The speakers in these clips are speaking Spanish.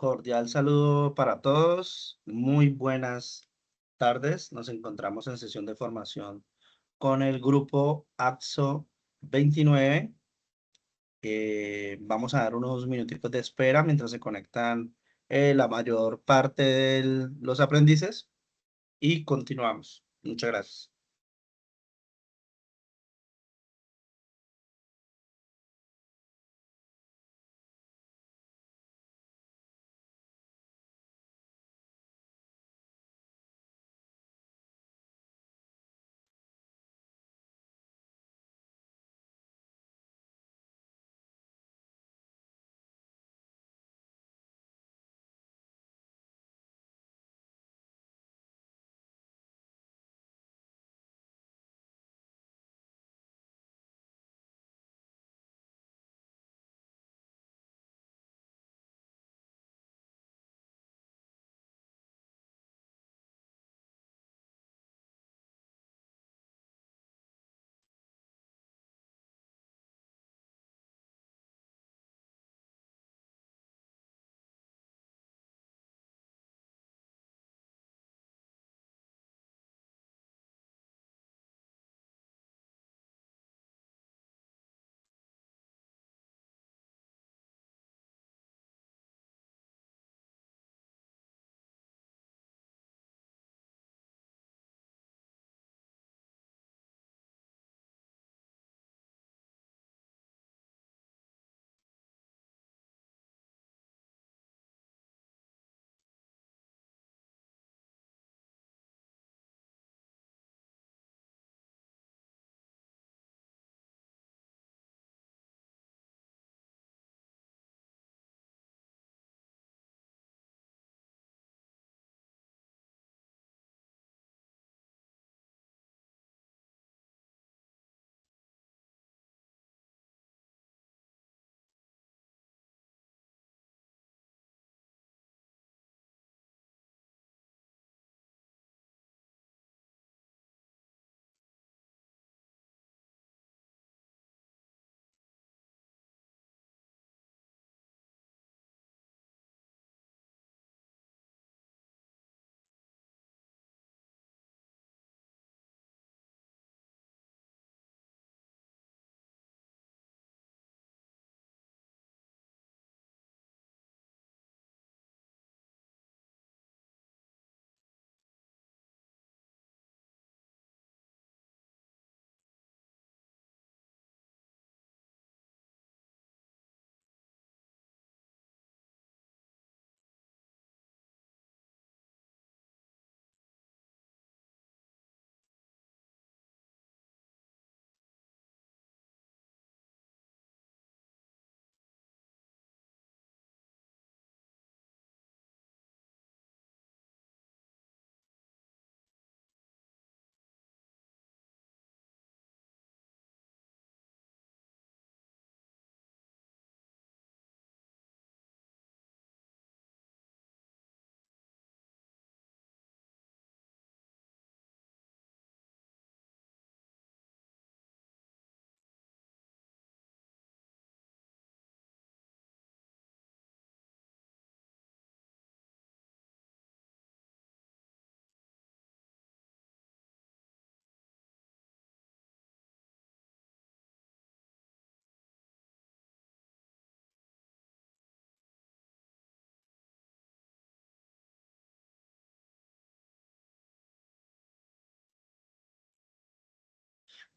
Cordial saludo para todos. Muy buenas tardes. Nos encontramos en sesión de formación con el grupo AXO 29. Vamos a dar unos minutitos de espera mientras se conectan la mayor parte de los aprendices y continuamos. Muchas gracias.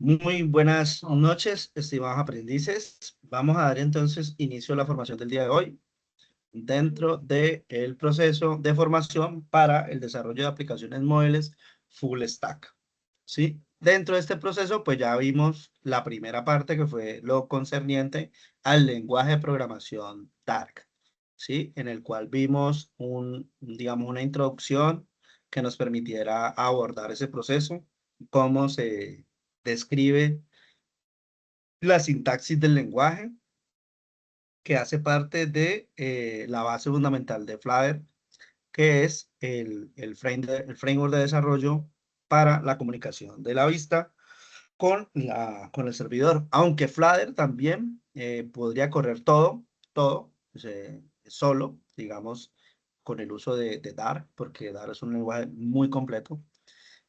Muy buenas noches, estimados aprendices. Vamos a dar entonces inicio a la formación del día de hoy dentro del proceso de formación para el desarrollo de aplicaciones móviles full stack. ¿Sí? Dentro de este proceso, pues ya vimos la primera parte que fue lo concerniente al lenguaje de programación Dart, ¿sí? En el cual vimos digamos, una introducción que nos permitiera abordar ese proceso, cómo se describe la sintaxis del lenguaje, que hace parte de la base fundamental de Flutter, que es el framework de desarrollo para la comunicación de la vista con el servidor. Aunque Flutter también podría correr todo solo, digamos, con el uso de Dart, porque Dart es un lenguaje muy completo.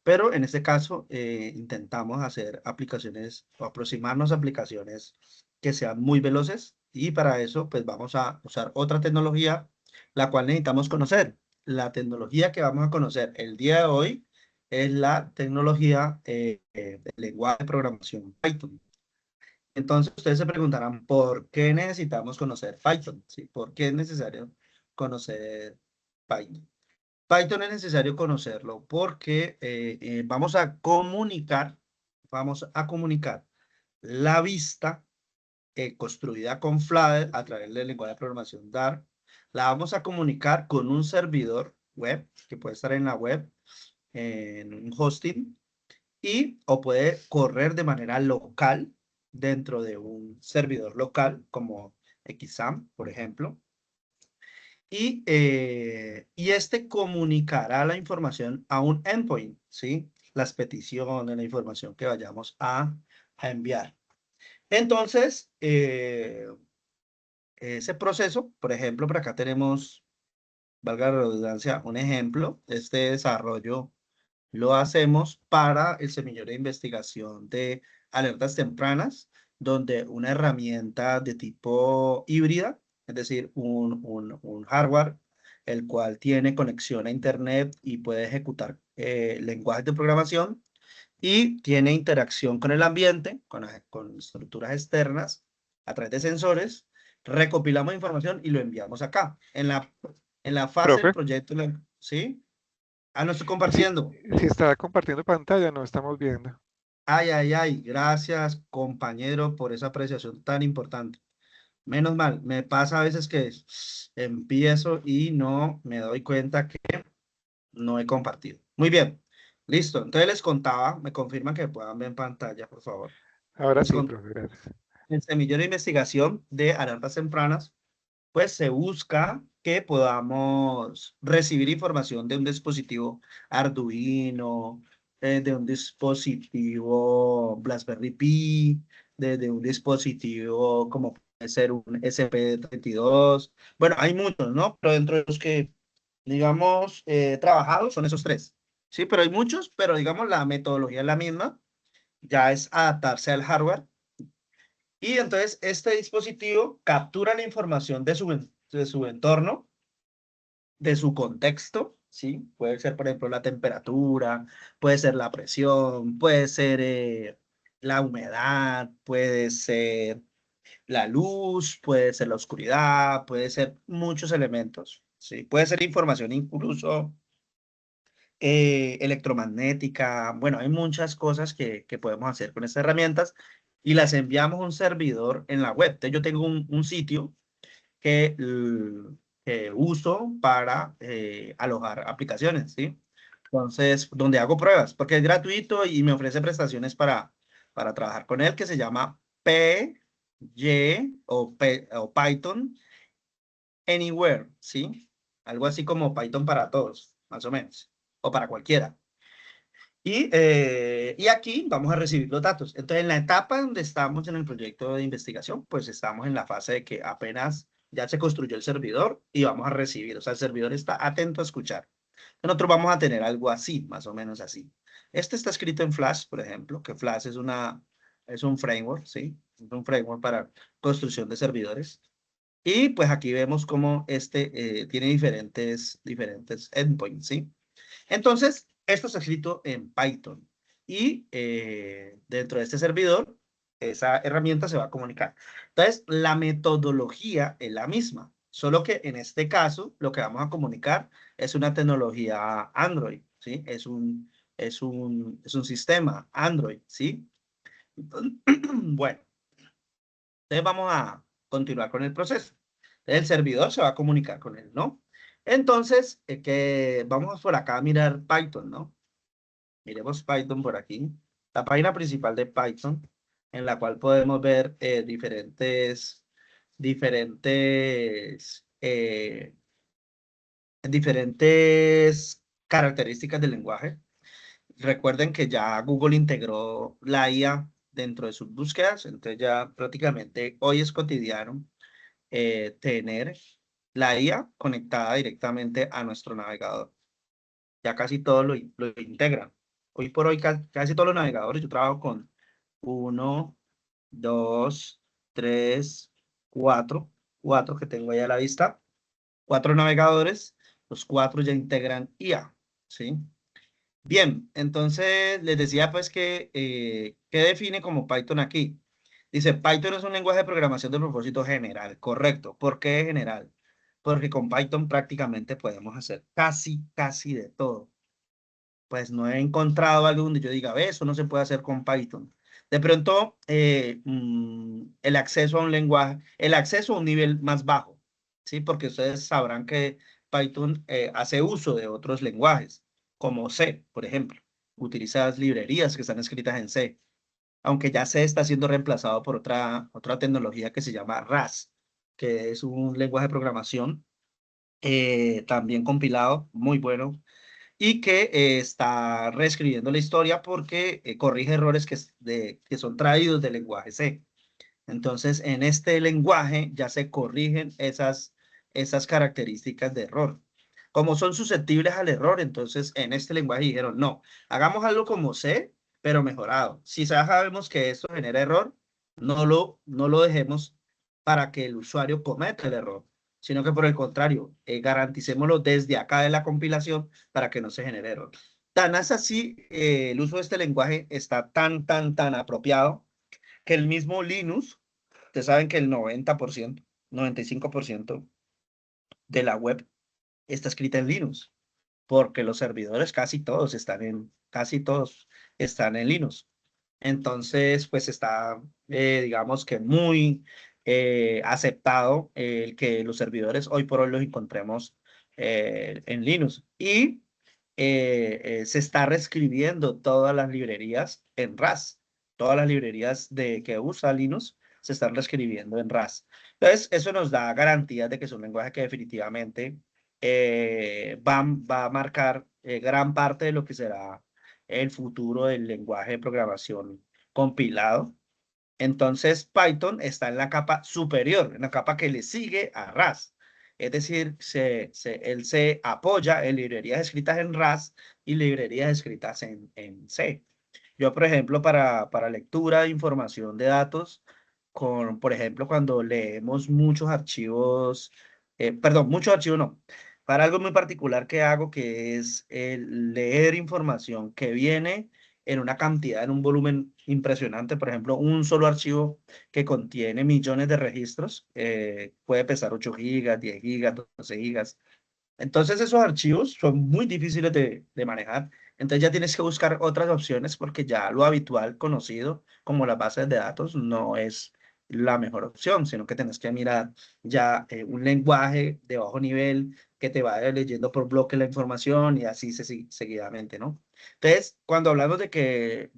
Pero en este caso intentamos hacer aplicaciones o aproximarnos a aplicaciones que sean muy veloces y para eso pues vamos a usar otra tecnología la cual necesitamos conocer. La tecnología que vamos a conocer el día de hoy es la tecnología del lenguaje de programación Python. Entonces ustedes se preguntarán ¿por qué necesitamos conocer Python? ¿Sí? ¿Por qué es necesario conocer Python? Python es necesario conocerlo porque vamos a comunicar la vista construida con Flutter a través del lenguaje de programación Dart. La vamos a comunicar con un servidor web, que puede estar en la web, en un hosting, y o puede correr de manera local dentro de un servidor local como XAMPP, por ejemplo. Y este comunicará la información a un endpoint, ¿sí? Las peticiones, la información que vayamos a enviar. Entonces, ese proceso, por ejemplo, por acá tenemos, valga la redundancia, un ejemplo. Este desarrollo lo hacemos para el semillero de investigación de alertas tempranas, donde una herramienta de tipo híbrida, es decir, un hardware, el cual tiene conexión a Internet y puede ejecutar lenguajes de programación y tiene interacción con el ambiente, con estructuras externas, a través de sensores, recopilamos información y lo enviamos acá. En la fase del Profe, proyecto, ¿sí? Ah, no estoy si, compartiendo. si está compartiendo pantalla, no estamos viendo. Ay, ay, ay, gracias compañero por esa apreciación tan importante. Menos mal, me pasa a veces que empiezo y no me doy cuenta que no he compartido. Muy bien, listo. Entonces les contaba, me confirman que puedan ver en pantalla, por favor. Ahora Les sí, contaba, profe, gracias. el semillero de investigación de alertas tempranas, pues se busca que podamos recibir información de un dispositivo Arduino, de un dispositivo Raspberry Pi, de un dispositivo como puede ser un SP32. Bueno, hay muchos, ¿no? Pero dentro de los que, digamos, trabajados son esos tres. Sí, pero hay muchos, pero digamos la metodología es la misma, ya es adaptarse al hardware y entonces este dispositivo captura la información de su entorno, de su contexto, ¿sí? Puede ser, por ejemplo, la temperatura, puede ser la presión, puede ser la humedad, puede ser la luz, puede ser la oscuridad, puede ser muchos elementos, ¿sí? Puede ser información incluso electromagnética. Bueno, hay muchas cosas que podemos hacer con estas herramientas y las enviamos a un servidor en la web. Entonces, yo tengo un sitio que uso para alojar aplicaciones, ¿sí? Entonces, donde hago pruebas, porque es gratuito y me ofrece prestaciones para trabajar con él, que se llama o Python Anywhere, ¿sí? Algo así como Python para todos, más o menos, o para cualquiera. Y aquí vamos a recibir los datos. Entonces, en la etapa donde estamos en el proyecto de investigación, pues estamos en la fase de que apenas ya se construyó el servidor y vamos a recibir. O sea, el servidor está atento a escuchar. Nosotros vamos a tener algo así, más o menos así. Este está escrito en Flash, por ejemplo, que Flash es un framework, ¿sí? Es un framework para construcción de servidores. Y pues aquí vemos cómo tiene diferentes endpoints, ¿sí? Entonces, esto está escrito en Python y dentro de este servidor, esa herramienta se va a comunicar. Entonces, la metodología es la misma, solo que en este caso lo que vamos a comunicar es una tecnología Android, ¿sí? Es un sistema Android, ¿sí? Bueno, entonces vamos a continuar con el proceso. El servidor se va a comunicar con él, ¿no? Entonces, vamos por acá a mirar Python, ¿no? Miremos Python por aquí. La página principal de Python, en la cual podemos ver diferentes características del lenguaje. Recuerden que ya Google integró la IA dentro de sus búsquedas, entonces ya prácticamente hoy es cotidiano tener la IA conectada directamente a nuestro navegador. Ya casi todos lo integran. Hoy por hoy casi todos los navegadores, yo trabajo con uno, dos, tres, cuatro que tengo ahí a la vista, cuatro navegadores, los cuatro ya integran IA, ¿sí? Bien, entonces les decía pues que, ¿qué define como Python aquí? Dice, Python es un lenguaje de programación de propósito general, correcto. ¿Por qué general? Porque con Python prácticamente podemos hacer casi de todo. Pues no he encontrado algo donde yo diga, ve, eso no se puede hacer con Python. De pronto, el acceso a un lenguaje, el acceso a un nivel más bajo, ¿sí? Porque ustedes sabrán que Python hace uso de otros lenguajes, como C, por ejemplo. Utiliza las librerías que están escritas en C, aunque ya C está siendo reemplazado por otra tecnología que se llama RAS, que es un lenguaje de programación también compilado, muy bueno y que está reescribiendo la historia porque corrige errores que son traídos del lenguaje C. Entonces, en este lenguaje ya se corrigen esas características de error. Como son susceptibles al error, entonces en este lenguaje dijeron, no, hagamos algo como C, pero mejorado. Si ya sabemos que esto genera error, no lo dejemos para que el usuario cometa el error, sino que por el contrario, garanticémoslo desde acá de la compilación para que no se genere error. Tan es así, el uso de este lenguaje está tan apropiado que el mismo Linux, ustedes saben que el 90%, 95% de la web está escrita en Linux, porque los servidores casi todos están en Linux. Entonces, pues está, digamos que muy aceptado el que los servidores hoy por hoy los encontremos en Linux. Y se está reescribiendo todas las librerías en RAS. Todas las librerías que usa Linux se están reescribiendo en RAS. Entonces, eso nos da garantías de que es un lenguaje que definitivamente va a marcar gran parte de lo que será el futuro del lenguaje de programación compilado. Entonces, Python está en la capa superior, en la capa que le sigue a RAS. Es decir, él se apoya en librerías escritas en RAS y librerías escritas en C. Yo, por ejemplo, para lectura de información de datos, por ejemplo, cuando leemos muchos archivos, perdón, muchos archivos no, para algo muy particular que hago, que es leer información que viene en una cantidad, en un volumen impresionante. Por ejemplo, un solo archivo que contiene millones de registros puede pesar 8 gigas, 10 gigas, 12 gigas. Entonces esos archivos son muy difíciles de manejar. Entonces ya tienes que buscar otras opciones porque ya lo habitual, conocido como las bases de datos, no es la mejor opción, sino que tienes que mirar ya un lenguaje de bajo nivel que te vaya leyendo por bloque la información y así seguidamente, ¿no? Entonces, cuando hablamos de que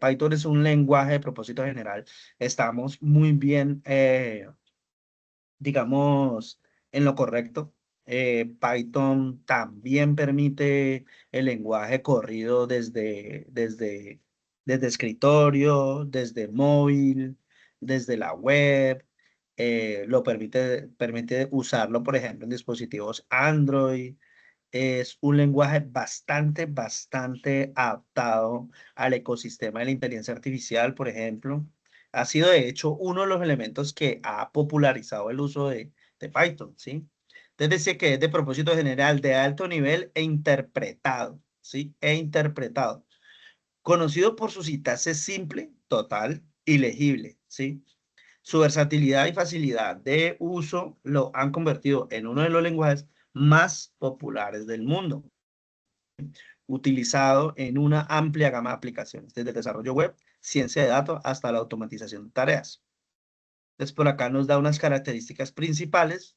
Python es un lenguaje de propósito general, estamos muy bien, digamos, en lo correcto. Python también permite el lenguaje corrido desde escritorio, desde móvil, desde la web. Permite usarlo, por ejemplo, en dispositivos Android. Es un lenguaje bastante adaptado al ecosistema de la inteligencia artificial, por ejemplo. Ha sido, de hecho, uno de los elementos que ha popularizado el uso de Python, ¿sí? Entonces decía que es de propósito general, de alto nivel e interpretado, ¿sí? E interpretado. Conocido por su sintaxis simple, total y legible, ¿sí? Su versatilidad y facilidad de uso lo han convertido en uno de los lenguajes más populares del mundo, utilizado en una amplia gama de aplicaciones, desde el desarrollo web, ciencia de datos, hasta la automatización de tareas. Entonces, por acá nos da unas características principales.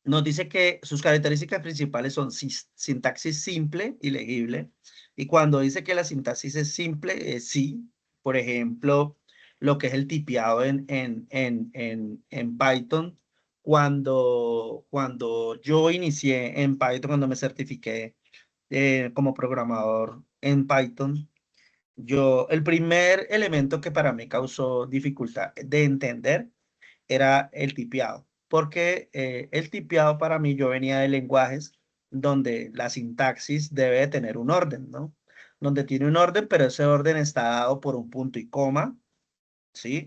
Nos dice que sus características principales son sintaxis simple y legible. Y cuando dice que la sintaxis es simple, es sí. Por ejemplo, lo que es el tipeado en Python. Cuando yo inicié en Python, cuando me certifiqué como programador en Python, el primer elemento que para mí causó dificultad de entender era el tipeado, porque el tipeado para mí, yo venía de lenguajes donde la sintaxis debe de tener un orden, ¿no? Donde tiene un orden, pero ese orden está dado por un punto y coma, ¿sí?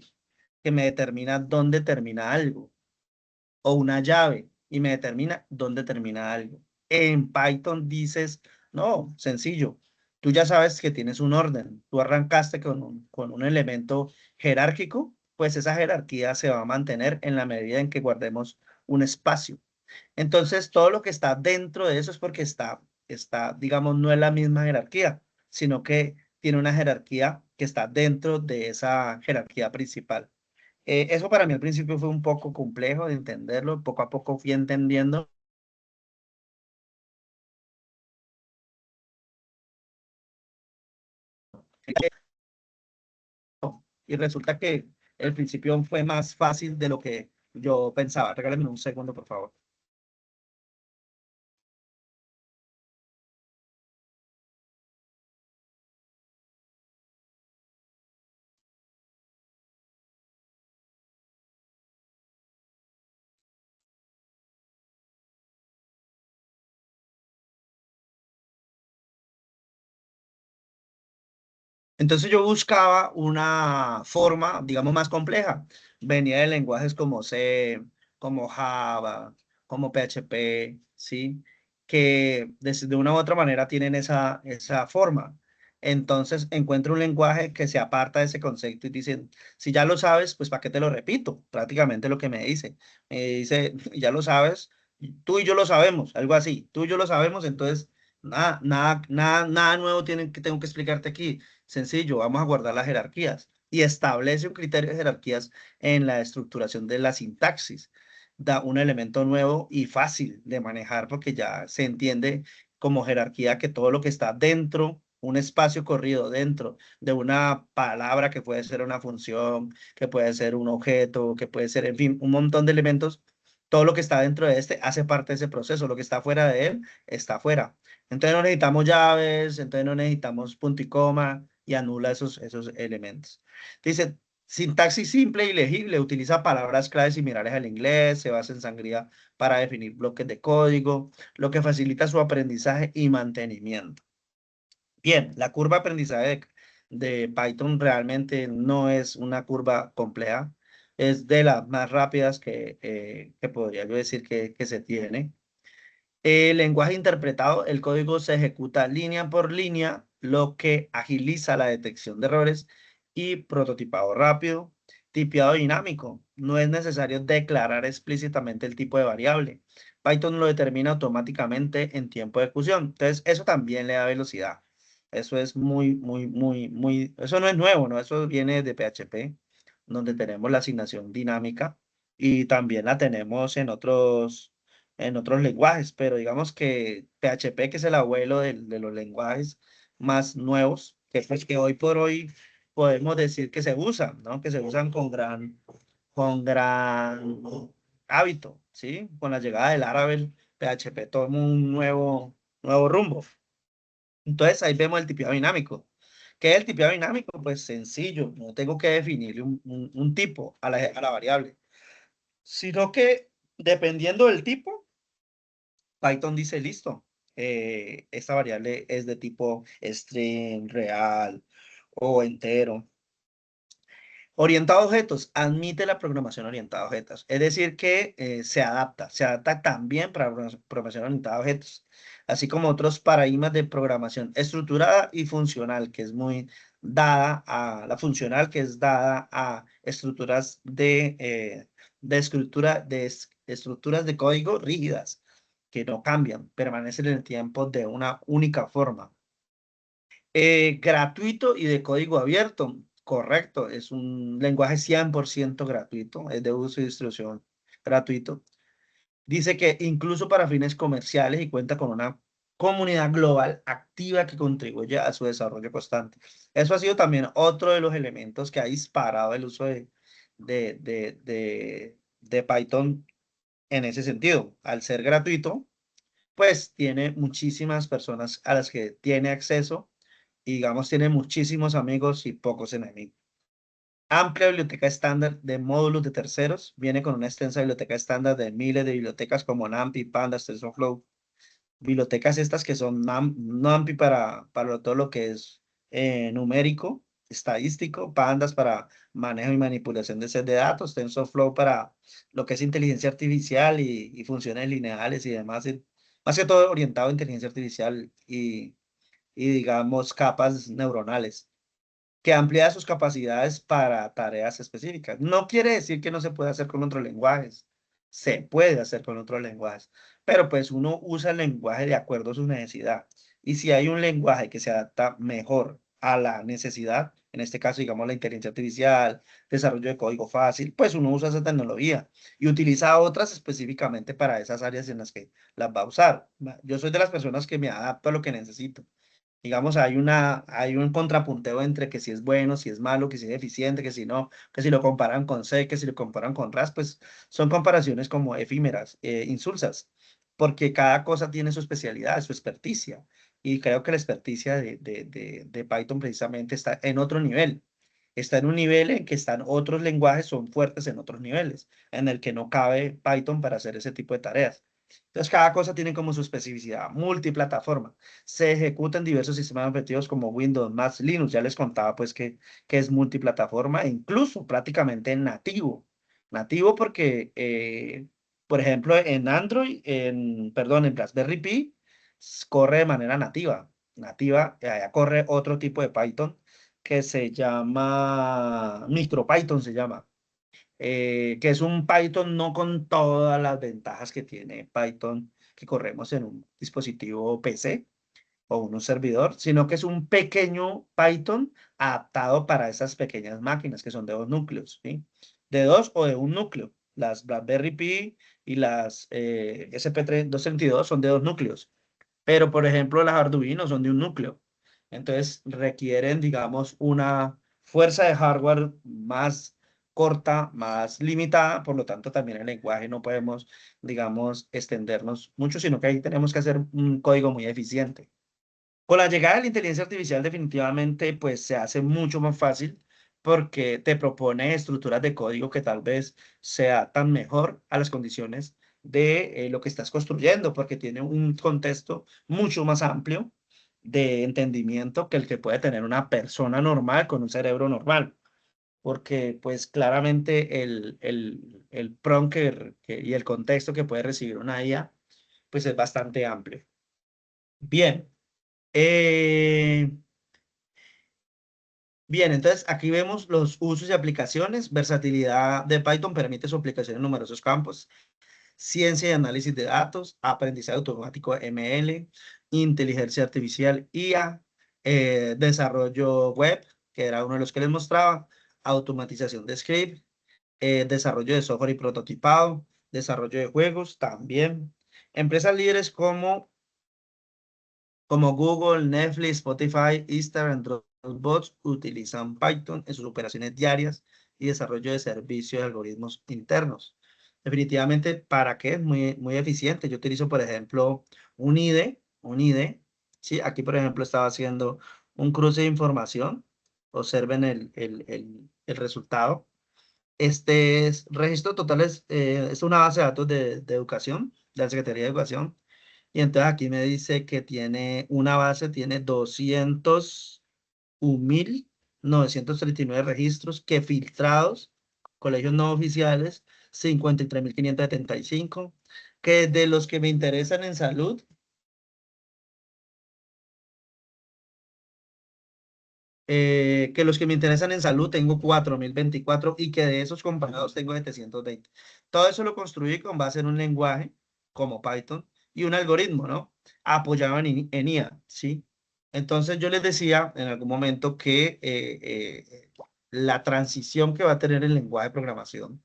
Que me determina dónde termina algo, o una llave y me determina dónde termina algo. En Python dices, no, sencillo, tú ya sabes que tienes un orden, tú arrancaste con un elemento jerárquico, pues esa jerarquía se va a mantener en la medida en que guardemos un espacio. Entonces, todo lo que está dentro de eso es porque digamos, no es la misma jerarquía, sino que tiene una jerarquía que está dentro de esa jerarquía principal. Eso para mí al principio fue un poco complejo de entenderlo, poco a poco fui entendiendo. Y resulta que el principio fue más fácil de lo que yo pensaba. Regálame un segundo, por favor. Entonces yo buscaba una forma, digamos, más compleja. Venía de lenguajes como C, como Java, como PHP, ¿sí? Que de una u otra manera tienen esa forma. Entonces encuentro un lenguaje que se aparta de ese concepto y dicen, si ya lo sabes, pues ¿para qué te lo repito? Prácticamente lo que me dice. Me dice, ya lo sabes, tú y yo lo sabemos, algo así. Tú y yo lo sabemos, entonces nada nuevo tengo que explicarte aquí. Sencillo, vamos a guardar las jerarquías y establece un criterio de jerarquías en la estructuración de la sintaxis. Da un elemento nuevo y fácil de manejar porque ya se entiende como jerarquía que todo lo que está dentro, un espacio corrido dentro de una palabra que puede ser una función, que puede ser un objeto, que puede ser, en fin, un montón de elementos. Todo lo que está dentro de este hace parte de ese proceso. Lo que está fuera de él está fuera. Entonces no necesitamos llaves, entonces no necesitamos punto y coma y anula esos elementos. Dice, sintaxis simple y legible, utiliza palabras claves similares al inglés, se basa en sangría para definir bloques de código, lo que facilita su aprendizaje y mantenimiento. Bien, la curva de aprendizaje de Python realmente no es una curva compleja, es de las más rápidas que podría yo decir que se tiene. El lenguaje interpretado, el código se ejecuta línea por línea, lo que agiliza la detección de errores y prototipado rápido. Tipeado dinámico. No es necesario declarar explícitamente el tipo de variable. Python lo determina automáticamente en tiempo de ejecución. Entonces, eso también le da velocidad. Eso es eso no es nuevo, ¿no? Eso viene de PHP, donde tenemos la asignación dinámica y también la tenemos en otros lenguajes, pero digamos que PHP, que es el abuelo de los lenguajes más nuevos, que pues que hoy por hoy podemos decir que se usan, ¿no? Que se usan con gran hábito, ¿sí? Con la llegada del árabe, el PHP toma un nuevo rumbo. Entonces ahí vemos el tipeado dinámico. ¿Qué es el tipeado dinámico? Pues sencillo, no tengo que definirle un tipo a la variable, sino que dependiendo del tipo, Python dice, listo, esta variable es de tipo string, real o entero. Orientado a objetos, admite la programación orientada a objetos. Es decir, que se adapta también para programación orientada a objetos, así como otros paradigmas de programación estructurada y funcional, que es muy dada a la funcional, que es dada a estructuras estructuras de código rígidas que no cambian, permanecen en el tiempo de una única forma. Gratuito y de código abierto, correcto, es un lenguaje 100% gratuito, es de uso y distribución gratuito. Dice que incluso para fines comerciales y cuenta con una comunidad global activa que contribuye a su desarrollo constante. Eso ha sido también otro de los elementos que ha disparado el uso de Python en ese sentido. Al ser gratuito, pues tiene muchísimas personas a las que tiene acceso y digamos tiene muchísimos amigos y pocos enemigos. Amplia biblioteca estándar de módulos de terceros. Viene con una extensa biblioteca estándar de miles de bibliotecas como NumPy, Pandas, TensorFlow. Bibliotecas estas que son NumPy para todo lo que es numérico, estadístico, Pandas para manejo y manipulación de set de datos, TensorFlow para lo que es inteligencia artificial y funciones lineales y demás. Más que todo orientado a inteligencia artificial y digamos capas neuronales que amplía sus capacidades para tareas específicas. No quiere decir que no se pueda hacer con otros lenguajes. Se puede hacer con otros lenguajes, pero pues uno usa el lenguaje de acuerdo a su necesidad. Y si hay un lenguaje que se adapta mejor a la necesidad, en este caso, digamos, la inteligencia artificial, desarrollo de código fácil, pues uno usa esa tecnología y utiliza otras específicamente para esas áreas en las que las va a usar. Yo soy de las personas que me adapto a lo que necesito. Digamos, hay un contrapunteo entre que si es bueno, si es malo, que si es eficiente, que si no, que si lo comparan con C, que si lo comparan con RAS, pues son comparaciones como efímeras, insulsas, porque cada cosa tiene su especialidad, su experticia. Y creo que la experticia de Python precisamente está en otro nivel. Está en un nivel en que están otros lenguajes, son fuertes en otros niveles, en el que no cabe Python para hacer ese tipo de tareas. Entonces, cada cosa tiene como su especificidad, multiplataforma. Se ejecuta en diversos sistemas operativos como Windows, Mac, Linux. Ya les contaba pues que es multiplataforma e incluso prácticamente nativo. Nativo porque, por ejemplo, en Android, en Raspberry Pi, corre de manera nativa. Nativa, allá corre otro tipo de Python que se llama MicroPython, se llama, que es un Python no con todas las ventajas que tiene Python que corremos en un dispositivo PC o un servidor, sino que es un pequeño Python adaptado para esas pequeñas máquinas que son de dos núcleos, ¿sí? De dos o de un núcleo. Las BlackBerry Pi y las SP232 son de dos núcleos, pero por ejemplo las Arduino son de un núcleo. Entonces requieren, digamos, una fuerza de hardware más corta, más limitada, por lo tanto también el lenguaje no podemos, digamos, extendernos mucho, sino que ahí tenemos que hacer un código muy eficiente. Con la llegada de la inteligencia artificial definitivamente pues se hace mucho más fácil porque te propone estructuras de código que tal vez se adaptan mejor a las condiciones de lo que estás construyendo, porque tiene un contexto mucho más amplio de entendimiento que el que puede tener una persona normal con un cerebro normal, porque pues claramente el prompt y el contexto que puede recibir una IA pues es bastante amplio. Bien. Eh, Bien, entonces aquí vemos los usos y aplicaciones. Versatilidad de Python permite su aplicación en numerosos campos. Ciencia y análisis de datos, aprendizaje automático ML, inteligencia artificial IA, desarrollo web, que era uno de los que les mostraba, automatización de script, desarrollo de software y prototipado, desarrollo de juegos también. Empresas líderes como Google, Netflix, Spotify, Instagram, Dropbox utilizan Python en sus operaciones diarias y desarrollo de servicios y algoritmos internos. Definitivamente, ¿para qué? Es muy eficiente. Yo utilizo, por ejemplo, un IDE. Sí, aquí, por ejemplo, estaba haciendo un cruce de información. Observen el resultado. Este es registro totales, es una base de datos de educación, de la Secretaría de Educación. Y entonces aquí me dice que tiene una base, tiene 201.939 registros que filtrados, colegios no oficiales, 53.575, que de los que me interesan en salud, que los que me interesan en salud tengo 4.024 y que de esos comparados tengo 720. Todo eso lo construí con base en un lenguaje como Python y un algoritmo, ¿no? Apoyado en IA, ¿sí? Entonces yo les decía en algún momento que la transición que va a tener el lenguaje de programación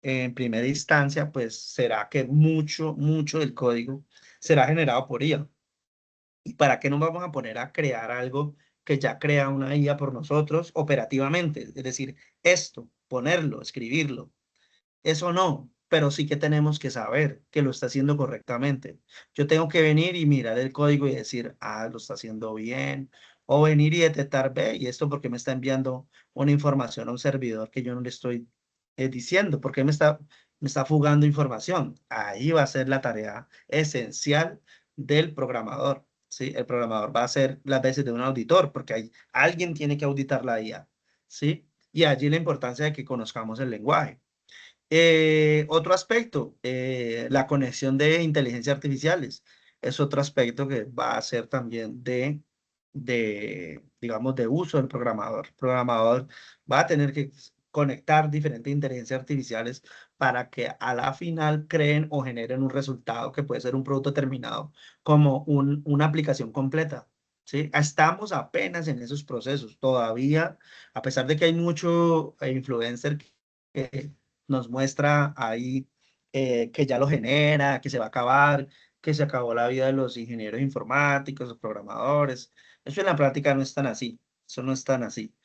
en primera instancia, pues será que mucho del código será generado por IA. ¿Y para qué nos vamos a poner a crear algo que ya crea una IA por nosotros operativamente? Es decir, esto, ponerlo, escribirlo, eso no, pero sí que tenemos que saber que lo está haciendo correctamente. Yo tengo que venir y mirar el código y decir, ah, lo está haciendo bien, o venir y detectar, ve, y esto porque me está enviando una información a un servidor que yo no le estoy diciendo, porque me está fugando información. Ahí va a ser la tarea esencial del programador, ¿sí? El programador va a ser las veces de un auditor, porque alguien tiene que auditar la IA, ¿sí? Y allí la importancia de que conozcamos el lenguaje. Otro aspecto, la conexión de inteligencia artificiales, es otro aspecto que va a ser también digamos, de uso del programador. El programador va a tener que conectar diferentes inteligencias artificiales para que a la final creen o generen un resultado que puede ser un producto terminado como una aplicación completa. ¿Sí? Estamos apenas en esos procesos. Todavía, a pesar de que hay mucho influencer que nos muestra ahí que ya lo genera, que se va a acabar, que se acabó la vida de los ingenieros informáticos, los programadores. Eso en la práctica no es tan así. Eso no es tan así.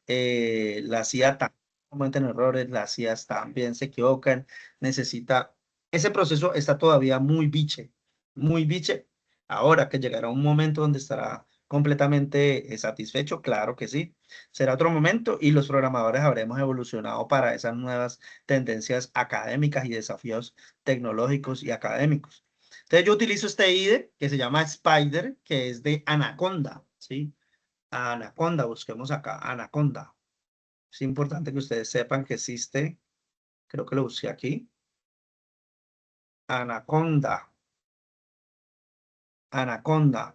La CIA también cometen errores, las CIAs también se equivocan. Ese proceso está todavía muy biche, muy biche. Ahora que llegará un momento donde estará completamente satisfecho, claro que sí. Será otro momento y los programadores habremos evolucionado para esas nuevas tendencias académicas y desafíos tecnológicos y académicos. Entonces yo utilizo este IDE que se llama Spider, que es de Anaconda, ¿sí? Anaconda, busquemos acá, Anaconda. Es importante que ustedes sepan que existe, creo que lo busqué aquí, Anaconda, Anaconda.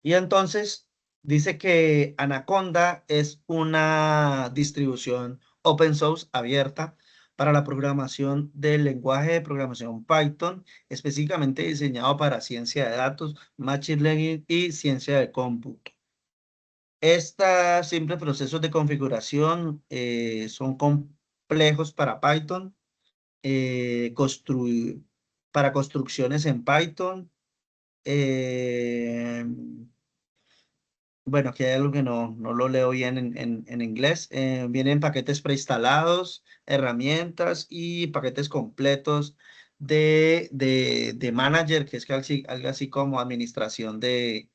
Y entonces dice que Anaconda es una distribución open source abierta para la programación del lenguaje de programación Python, específicamente diseñado para ciencia de datos, machine learning y ciencia de cómputo. Estos simples procesos de configuración son complejos para Python, para construcciones en Python. eh, Bueno, aquí hay algo que no lo leo bien en inglés. Vienen paquetes preinstalados, herramientas y paquetes completos de manager, que es algo así como administración de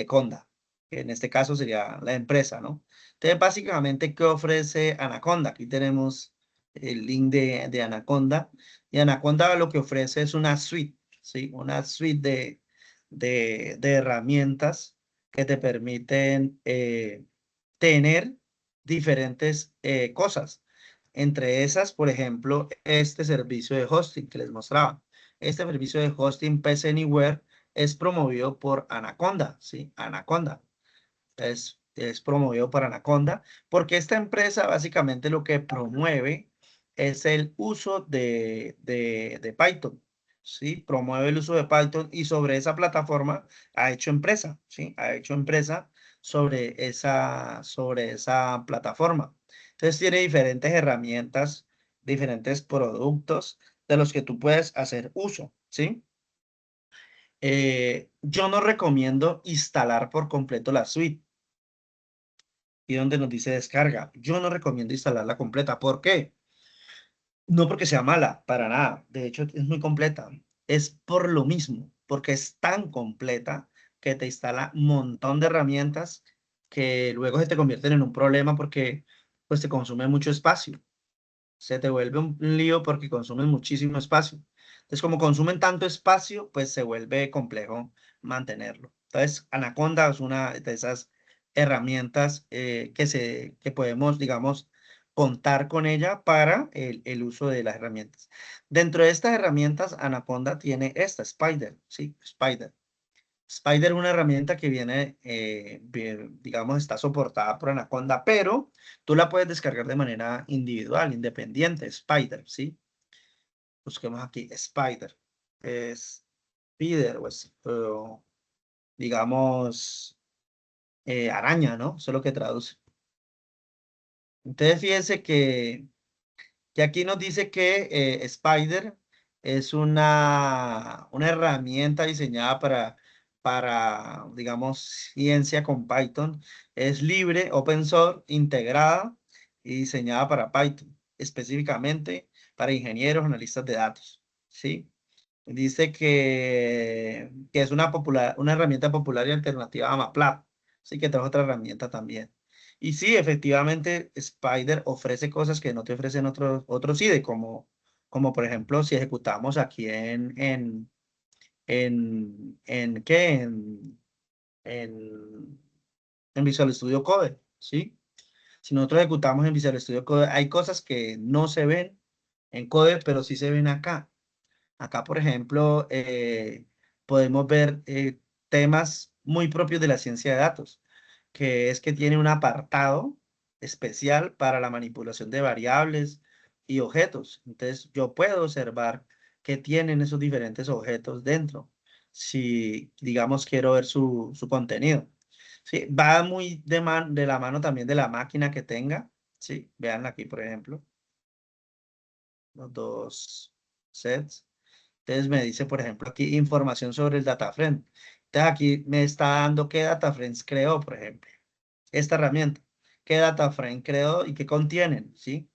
Conda, que en este caso sería la empresa, ¿no? Entonces, básicamente, ¿qué ofrece Anaconda? Aquí tenemos el link de Anaconda. Y Anaconda lo que ofrece es una suite, ¿sí? Una suite de herramientas que te permiten tener diferentes cosas. Entre esas, por ejemplo, este servicio de hosting que les mostraba. Este servicio de hosting PC Anywhere es promovido por Anaconda, ¿sí? Anaconda. Es promovido por Anaconda porque esta empresa básicamente lo que promueve es el uso de Python. ¿Sí? Promueve el uso de Python y sobre esa plataforma ha hecho empresa, ¿sí? Ha hecho empresa sobre esa plataforma. Entonces tiene diferentes herramientas, diferentes productos de los que tú puedes hacer uso, ¿sí? Yo no recomiendo instalar por completo la suite y donde nos dice descarga. Yo no recomiendo instalarla completa. ¿Por qué? No porque sea mala, para nada. De hecho, es muy completa. Es por lo mismo, porque es tan completa que te instala un montón de herramientas que luego se te convierten en un problema porque pues te consume mucho espacio. Se te vuelve un lío porque consumen muchísimo espacio. Entonces, como consumen tanto espacio, pues se vuelve complejo mantenerlo. Entonces, Anaconda es una de esas herramientas que podemos, digamos, contar con ella para el uso de las herramientas. Dentro de estas herramientas, Anaconda tiene esta, Spider, ¿sí? Spider. Spider es una herramienta que viene, digamos, está soportada por Anaconda, pero tú la puedes descargar de manera individual, independiente, Spider, ¿sí? Busquemos aquí, Spider. Es Spider, digamos, araña, ¿no? Eso es lo que traduce. Entonces, fíjense que aquí nos dice que Spider es una herramienta diseñada digamos, ciencia con Python. Es libre, open source, integrada y diseñada para Python, específicamente para ingenieros, analistas de datos, ¿sí? Dice que es una herramienta popular y alternativa a MATLAB. Así que trae otra herramienta también. Y sí, efectivamente, Spider ofrece cosas que no te ofrecen otros IDE, como por ejemplo, si ejecutamos aquí ¿qué? En, en Visual Studio Code, ¿sí? Si nosotros ejecutamos en Visual Studio Code, hay cosas que no se ven en Code, pero sí se ven acá. Acá, por ejemplo, podemos ver temas muy propios de la ciencia de datos, que es que tiene un apartado especial para la manipulación de variables y objetos. Entonces, yo puedo observar qué tienen esos diferentes objetos dentro, si, digamos, quiero ver su contenido. Sí, va muy de la mano también de la máquina que tenga. Sí, vean aquí, por ejemplo, los dos sets. Entonces me dice, por ejemplo, aquí información sobre el data frame. Entonces aquí me está dando qué data frames creó, por ejemplo. Esta herramienta. ¿Qué data frame creó y qué contienen? ¿Sí?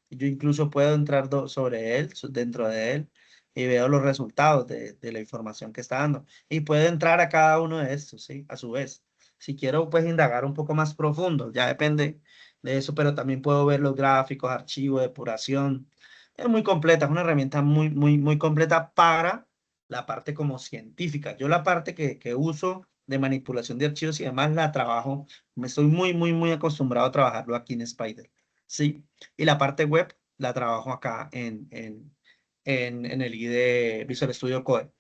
Yo incluso puedo entrar sobre él, dentro de él, y veo los resultados de la información que está dando. Y puedo entrar a cada uno de estos, ¿sí? A su vez. Si quiero, pues, indagar un poco más profundo, ya depende de eso, pero también puedo ver los gráficos, archivos, depuración. Es muy completa, es una herramienta muy completa para la parte como científica. Yo la parte que uso de manipulación de archivos y demás la trabajo, me estoy muy acostumbrado a trabajarlo aquí en Spider, ¿sí? Y la parte web la trabajo acá en el IDE Visual Studio Code.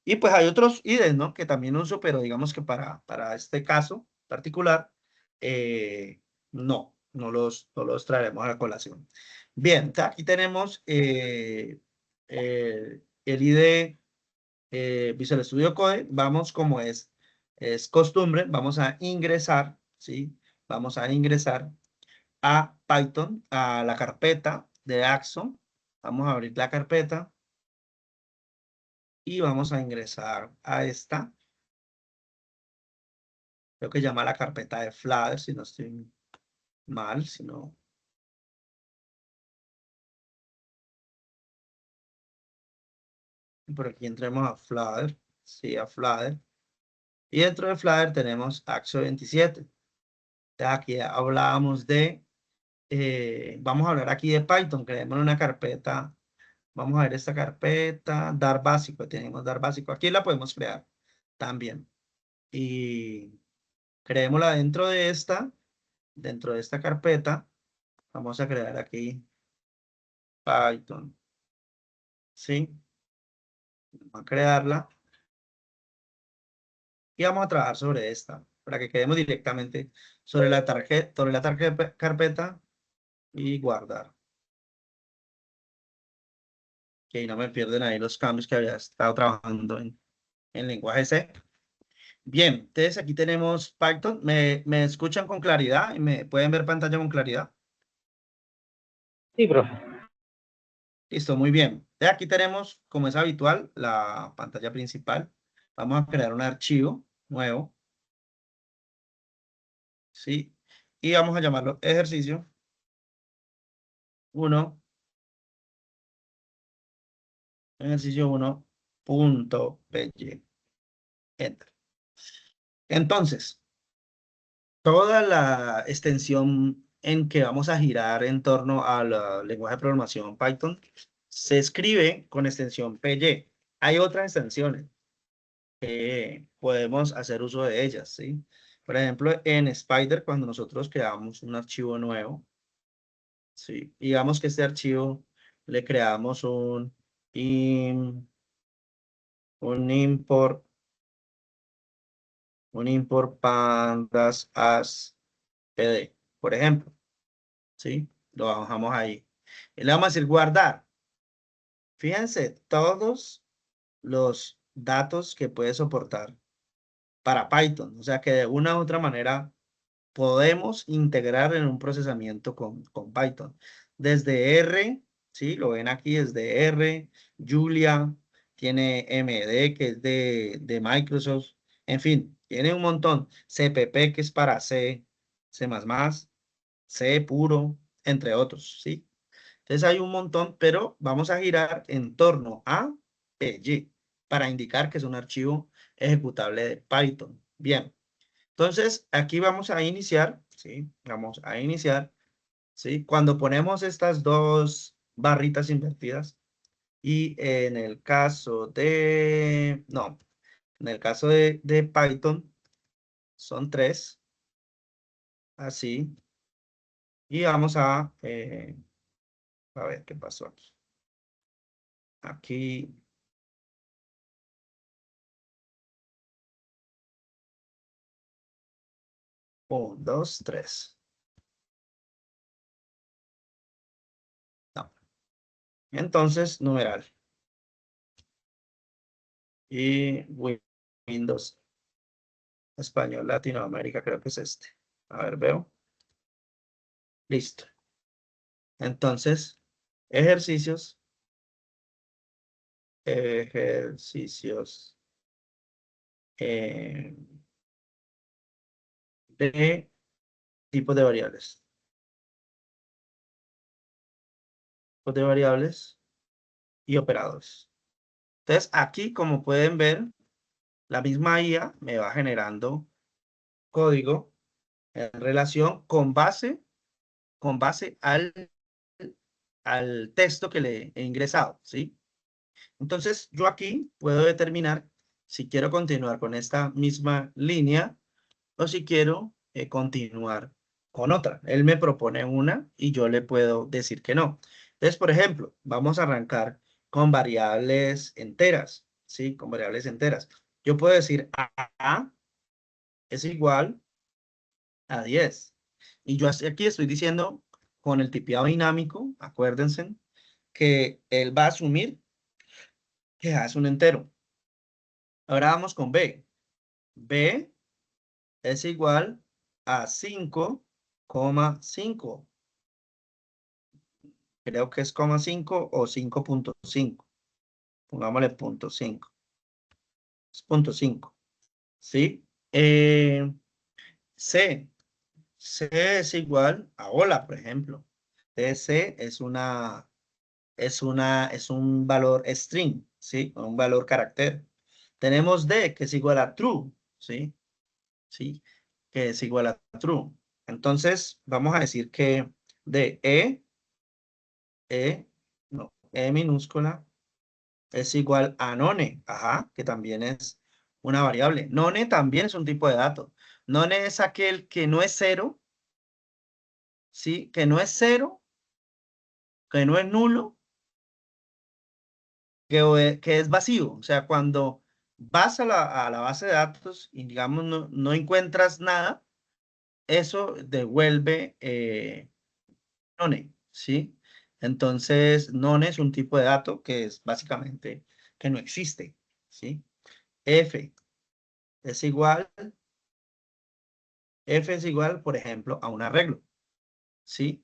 Y pues hay otros IDEs, ¿no? Que también uso, pero digamos que para este caso particular, no los traeremos a la colación. Bien, aquí tenemos el IDE Visual Studio Code. Vamos como es costumbre, vamos a ingresar, ¿sí? Vamos a ingresar a Python, a la carpeta de Axon. Vamos a abrir la carpeta y vamos a ingresar a esta. Creo que llama la carpeta de Flutter, si no estoy mal, si no. Por aquí entremos a Flutter, sí, a Flutter. Y dentro de Flutter tenemos Axo 27. Aquí hablábamos vamos a hablar aquí de Python, creemos una carpeta. Vamos a ver esta carpeta, dar básico, tenemos dar básico. Aquí la podemos crear también. Y creémosla dentro de esta carpeta. Vamos a crear aquí Python, ¿sí? Vamos a crearla y vamos a trabajar sobre esta para que quedemos directamente sobre la carpeta y guardar. Que no me pierden ahí los cambios que había estado trabajando en lenguaje C. Bien, entonces aquí tenemos Python. ¿Me escuchan con claridad? ¿Me pueden ver pantalla con claridad? Sí, profe. Listo, muy bien. Aquí tenemos, como es habitual, la pantalla principal. Vamos a crear un archivo nuevo, ¿sí? Y vamos a llamarlo ejercicio 1, ejercicio 1.py. Enter. Entonces, toda la extensión en que vamos a girar en torno al lenguaje de programación Python se escribe con extensión PY. Hay otras extensiones que podemos hacer uso de ellas, ¿sí? Por ejemplo, en Spider, cuando nosotros creamos un archivo nuevo, ¿sí? Digamos que este archivo le creamos im- un import, un import pandas as pd, por ejemplo. ¿Sí? Lo bajamos ahí. Y le vamos a decir guardar. Fíjense, todos los datos que puede soportar para Python. O sea que de una u otra manera podemos integrar en un procesamiento con Python. Desde R, ¿sí? Lo ven aquí, desde R, Julia, tiene MD, que es de Microsoft. En fin, tiene un montón. CPP, que es para C++, C puro, entre otros, ¿sí? Entonces hay un montón, pero vamos a girar en torno a PY. para indicar que es un archivo ejecutable de Python. Bien, entonces aquí vamos a iniciar, ¿sí? Vamos a iniciar, ¿sí? Cuando ponemos estas dos barritas invertidas y en el caso de, no, en el caso de Python son 3, así, y vamos a ver qué pasó aquí. Aquí. 1, 2, 3. No. Entonces, numeral. Y Windows Español Latinoamérica, creo que es este. A ver, veo. Listo. Entonces, ejercicios. Ejercicios. De tipos de variables. Tipos de variables y operadores. Entonces, aquí, como pueden ver, la misma IA me va generando código en relación con base al texto que le he ingresado, ¿sí? Entonces, yo aquí puedo determinar si quiero continuar con esta misma línea o si quiero continuar con otra. Él me propone una y yo le puedo decir que no. Entonces, por ejemplo, vamos a arrancar con variables enteras, ¿sí? Con variables enteras. Yo puedo decir A es igual a 10. Y yo aquí estoy diciendo con el tipeado dinámico, acuérdense, que él va a asumir que A es un entero. Ahora vamos con B. B es igual a 5,5. Creo que es 5 o 5.5. Pongámosle punto 5. Es punto 5. ¿Sí? C. C es igual a hola, por ejemplo. C es un valor string, ¿sí? Un valor carácter. Tenemos D, que es igual a true, ¿sí? ¿Sí? Que es igual a true. Entonces, vamos a decir que de E minúscula es igual a none, ajá, que también es una variable. None también es un tipo de dato. None es aquel que no es cero, ¿sí? Que no es cero, que no es nulo, que es vacío. O sea, cuando vas a la base de datos y digamos no encuentras nada, eso devuelve none, ¿sí? Entonces, none es un tipo de dato que es básicamente que no existe, ¿sí? F es igual, F es igual, por ejemplo, a un arreglo, ¿sí?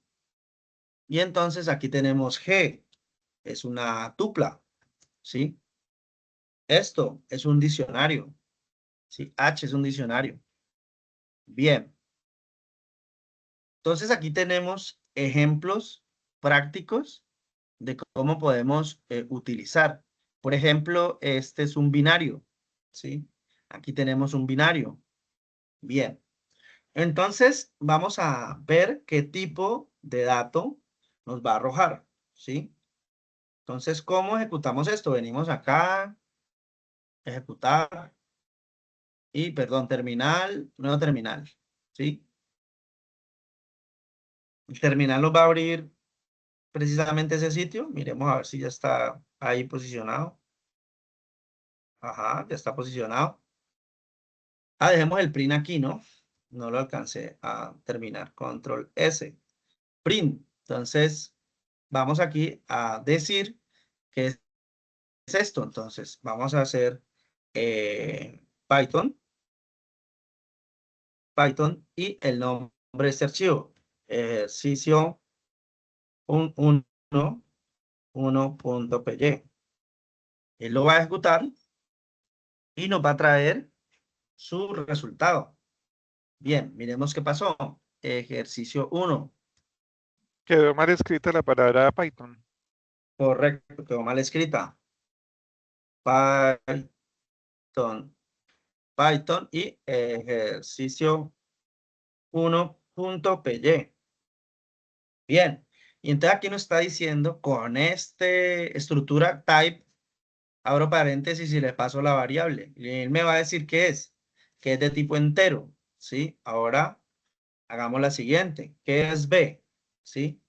Y entonces aquí tenemos G, es una tupla, ¿sí? Esto es un diccionario, ¿sí? H es un diccionario. Bien. Entonces aquí tenemos ejemplos prácticos de cómo podemos utilizar. Por ejemplo, este es un binario, ¿sí? Aquí tenemos un binario. Bien. Entonces, vamos a ver qué tipo de dato nos va a arrojar, ¿sí? Entonces, ¿cómo ejecutamos esto? Venimos acá, ejecutar, y, perdón, terminal, nuevo terminal, ¿sí? El terminal nos va a abrir precisamente ese sitio. Miremos a ver si ya está ahí posicionado. Ajá, ya está posicionado. Ah, dejemos el print aquí, ¿no? No lo alcancé a terminar. Control S. Print. Entonces, vamos aquí a decir qué es esto. Entonces, vamos a hacer Python y el nombre de este archivo. Ejercicio 1.py. Él lo va a ejecutar y nos va a traer su resultado. Bien, miremos qué pasó. Ejercicio 1. Quedó mal escrita la palabra Python. Correcto, quedó mal escrita. Python y ejercicio 1.py. Bien, y entonces aquí nos está diciendo con este estructura type, abro paréntesis y le paso la variable. Y él me va a decir que es de tipo entero, ¿sí? Ahora hagamos la siguiente. ¿Qué es B? ¿Sí?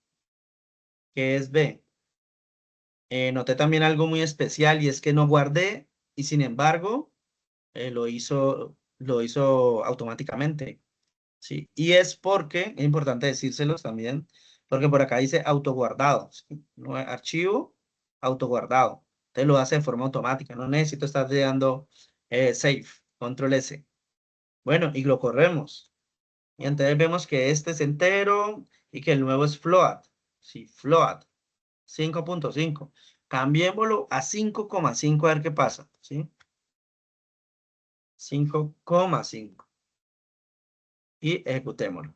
¿Qué es B? Noté también algo muy especial y es que no guardé y sin embargo lo hizo automáticamente. ¿Sí? Y es porque, es importante decírselos también, porque por acá dice autoguardado, ¿sí? No, archivo autoguardado. Entonces lo hace de forma automática, no necesito estar dando save, control S. Bueno, y lo corremos. Y entonces vemos que este es entero y que el nuevo es float. Sí, float, 5.5. Cambiémoslo a 5,5 a ver qué pasa, ¿sí? 5,5. Y ejecutémoslo.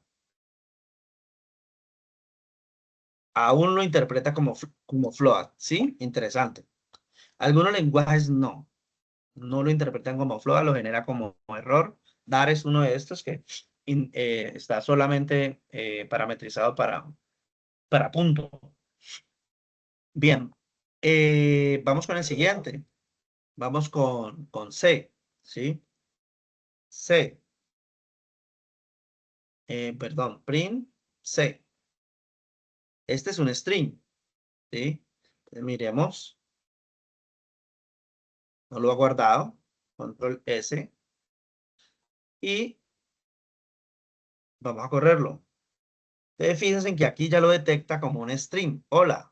Aún lo interpreta como float, ¿sí? Interesante. Algunos lenguajes no lo interpretan como float, lo genera como error. Dar es uno de estos que está solamente parametrizado para punto. Bien, vamos con el siguiente. Vamos con C, ¿sí? C, perdón, print C. Este es un string, ¿sí? Miremos, no lo ha guardado. Control S. Y vamos a correrlo. Ustedes fíjense en que aquí ya lo detecta como un string. Hola,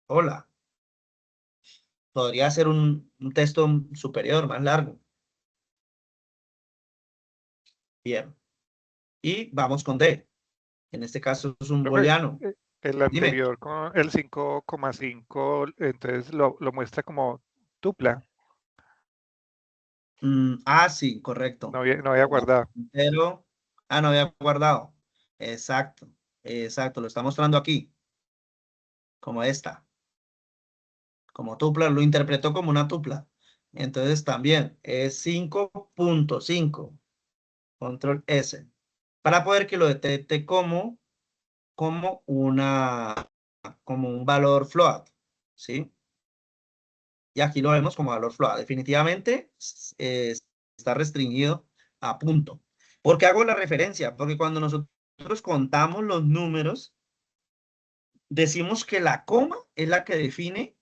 hola. Podría ser un texto superior, más largo. Bien. Y vamos con D. En este caso es un Profe, booleano. el Dime. anterior con el 5,5, entonces lo muestra como tupla, Sí, correcto. no había guardado. Pero, no había guardado. Exacto, exacto. Lo está mostrando aquí, como esta. Como tupla, lo interpretó como una tupla. Entonces también es 5.5. Control S. Para poder que lo detecte como como un valor float, ¿sí? Y aquí lo vemos como valor float. Definitivamente está restringido a punto. ¿Por qué hago la referencia? Porque cuando nosotros contamos los números, decimos que la coma es la que define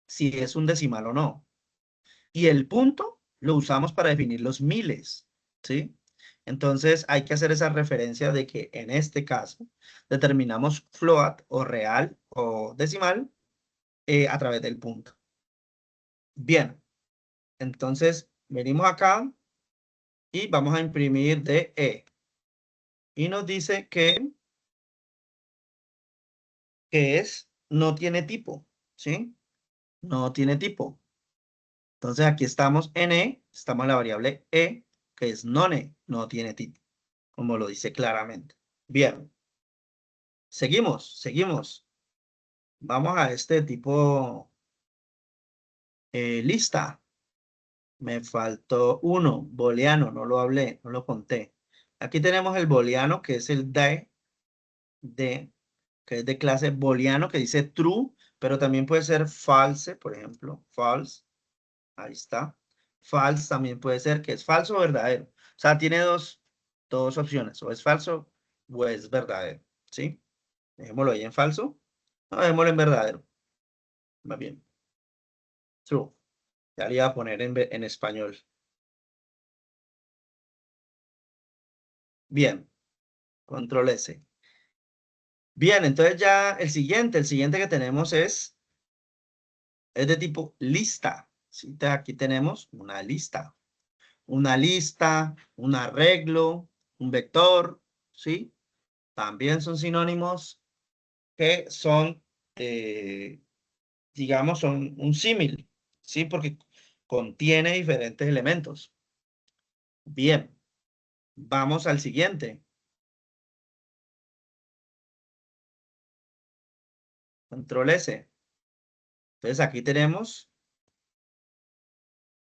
si es un decimal o no. Y el punto lo usamos para definir los miles, ¿sí? Entonces hay que hacer esa referencia de que en este caso determinamos float o real o decimal a través del punto. Bien, entonces venimos acá y vamos a imprimir DE. Y nos dice que no tiene tipo, ¿sí? No tiene tipo. Entonces aquí estamos en estamos en la variable que es none, no tiene tipo, como lo dice claramente. Bien, seguimos. Vamos a este tipo lista. Me faltó uno, booleano, no lo hablé, no lo conté. Aquí tenemos el booleano, que es el que es de clase booleano, que dice true, pero también puede ser false, por ejemplo, false. Ahí está. False también puede ser que es falso o verdadero. O sea, tiene dos opciones, o es falso o es verdadero, ¿sí? Dejémoslo ahí en falso, no, dejémoslo en verdadero. Más bien, true. Ya le iba a poner en español. Bien, control S. Bien, entonces ya el siguiente que tenemos es de tipo lista. ¿Sí? Entonces aquí tenemos una lista. Una lista, un arreglo, un vector, ¿sí? También son sinónimos que son, digamos, son un símil, ¿sí? Porque contiene diferentes elementos. Bien, vamos al siguiente. Control S. Entonces aquí tenemos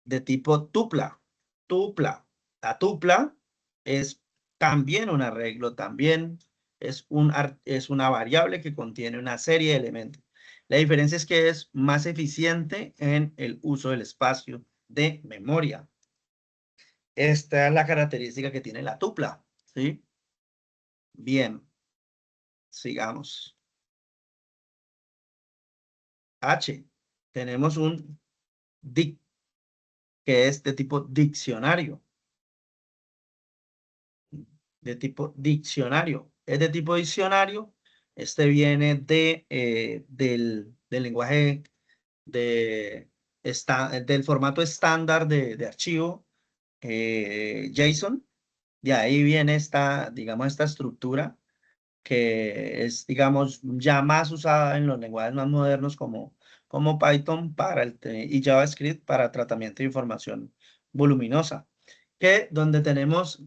de tipo tupla. Tupla. La tupla es también un arreglo, también es una variable que contiene una serie de elementos. La diferencia es que es más eficiente en el uso del espacio de memoria. Esta es la característica que tiene la tupla, ¿sí? Bien, sigamos. H, tenemos un dic, que es de tipo diccionario. De tipo diccionario. Es de tipo diccionario. Este viene del lenguaje del formato estándar de archivo JSON. De ahí viene digamos, esta estructura que es, digamos, ya más usada en los lenguajes más modernos como Python y JavaScript para tratamiento de información voluminosa, donde tenemos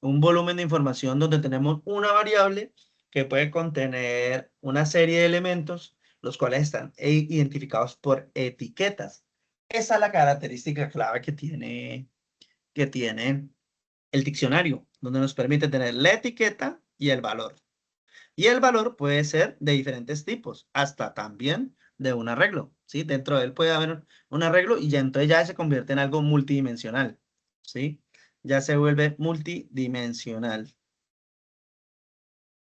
un volumen de información donde tenemos una variable que puede contener una serie de elementos, los cuales están identificados por etiquetas. Esa es la característica clave que tiene el diccionario, donde nos permite tener la etiqueta y el valor. Y el valor puede ser de diferentes tipos, hasta también de un arreglo, ¿sí? Dentro de él puede haber un arreglo y ya entonces ya se convierte en algo multidimensional, ¿sí? Ya se vuelve multidimensional.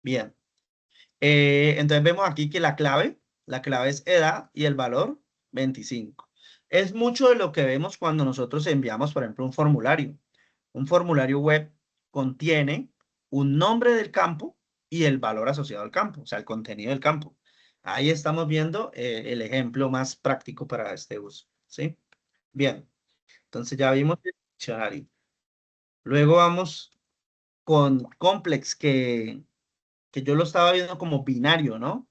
Bien. Entonces vemos aquí que la clave es edad y el valor 25. Es mucho de lo que vemos cuando nosotros enviamos, por ejemplo, un formulario. Un formulario web contiene un nombre del campo y el valor asociado al campo, o sea, el contenido del campo. Ahí estamos viendo el ejemplo más práctico para este uso, ¿sí? Bien, entonces ya vimos el diccionario. Luego vamos con complex, que yo lo estaba viendo como binario, ¿no?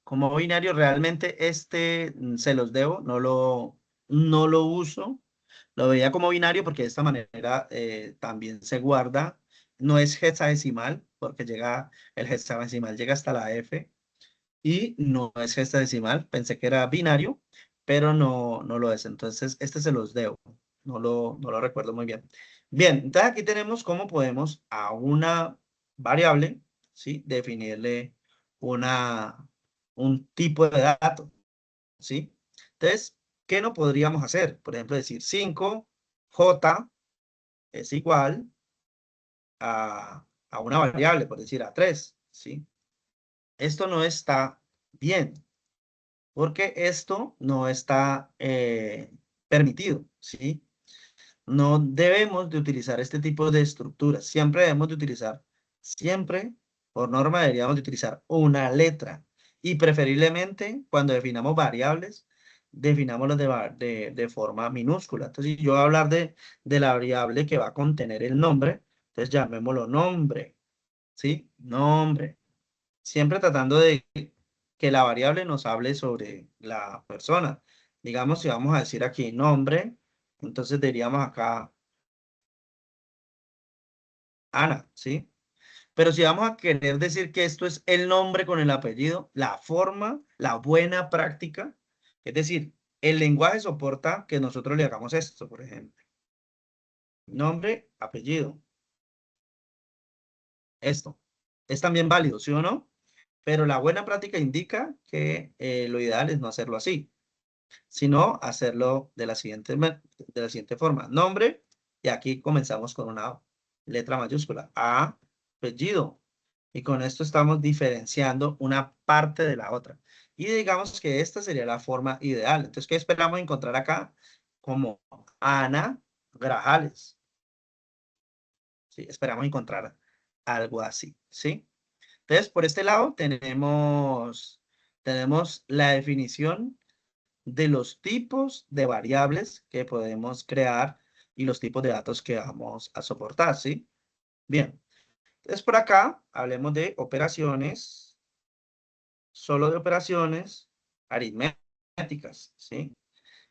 Como binario, realmente se los debo, no lo uso. Lo veía como binario porque de esta manera también se guarda. No es hexadecimal, porque el hexadecimal llega hasta la F. Y no es hexadecimal, pensé que era binario, pero no lo es. Entonces, se los debo. No lo recuerdo muy bien. Bien, entonces aquí tenemos cómo podemos a una variable, ¿sí? Definirle un tipo de dato, ¿sí? Entonces, ¿qué no podríamos hacer? Por ejemplo, decir 5J es igual a una variable, por decir a 3, ¿sí? Esto no está bien, porque esto no está permitido, ¿sí? No debemos de utilizar este tipo de estructuras. Siempre, por norma, deberíamos de utilizar una letra. Y preferiblemente, cuando definamos variables, definámoslas de forma minúscula. Entonces, si yo voy a hablar de la variable que va a contener el nombre, entonces llamémoslo nombre, ¿sí? Nombre. Siempre tratando de que la variable nos hable sobre la persona. Digamos, si vamos a decir aquí nombre, entonces diríamos acá Ana, ¿sí? Pero si vamos a querer decir que esto es el nombre con el apellido, la forma, la buena práctica, es decir, el lenguaje soporta que nosotros le hagamos esto, por ejemplo. Nombre, apellido. Esto. Es también válido, ¿sí o no? Pero la buena práctica indica que lo ideal es no hacerlo así, sino hacerlo de la siguiente forma. Nombre, y aquí comenzamos con una letra mayúscula. Apellido. Y con esto estamos diferenciando una parte de la otra. Y digamos que esta sería la forma ideal. Entonces, ¿qué esperamos encontrar acá? Como Ana Grajales. ¿Sí? Esperamos encontrar algo así, ¿sí? Entonces, por este lado tenemos la definición de los tipos de variables que podemos crear y los tipos de datos que vamos a soportar, ¿sí? Bien. Entonces, por acá hablemos de operaciones, solo de operaciones aritméticas, ¿sí?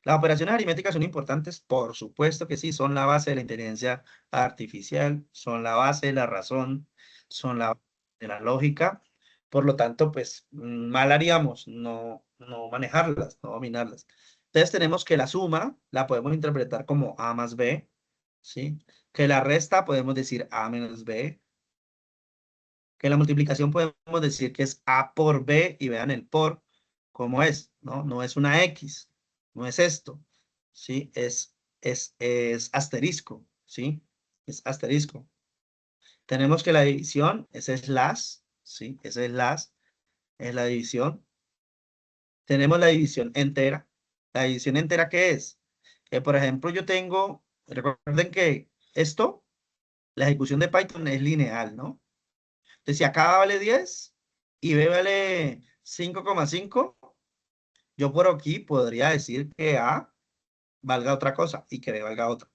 Las operaciones aritméticas son importantes, por supuesto que sí, son la base de la inteligencia artificial, son la base de la razón, son la base de la lógica. Por lo tanto, pues mal haríamos no manejarlas, no dominarlas. Entonces tenemos que la suma la podemos interpretar como A más B, ¿sí? Que la resta podemos decir A menos B. Que la multiplicación podemos decir que es A por B, y vean el por, ¿cómo es? ¿No? No es una X, no es esto, ¿sí? Es asterisco, ¿sí? Es asterisco. Tenemos que la división es slash, ¿sí? Es slash, es la división. Tenemos la división entera. ¿La división entera qué es? Que, por ejemplo, yo tengo, recuerden que esto, la ejecución de Python es lineal, ¿no? Entonces, si acá A vale 10 y B vale 5,5, yo por aquí podría decir que A valga otra cosa y que B valga otra.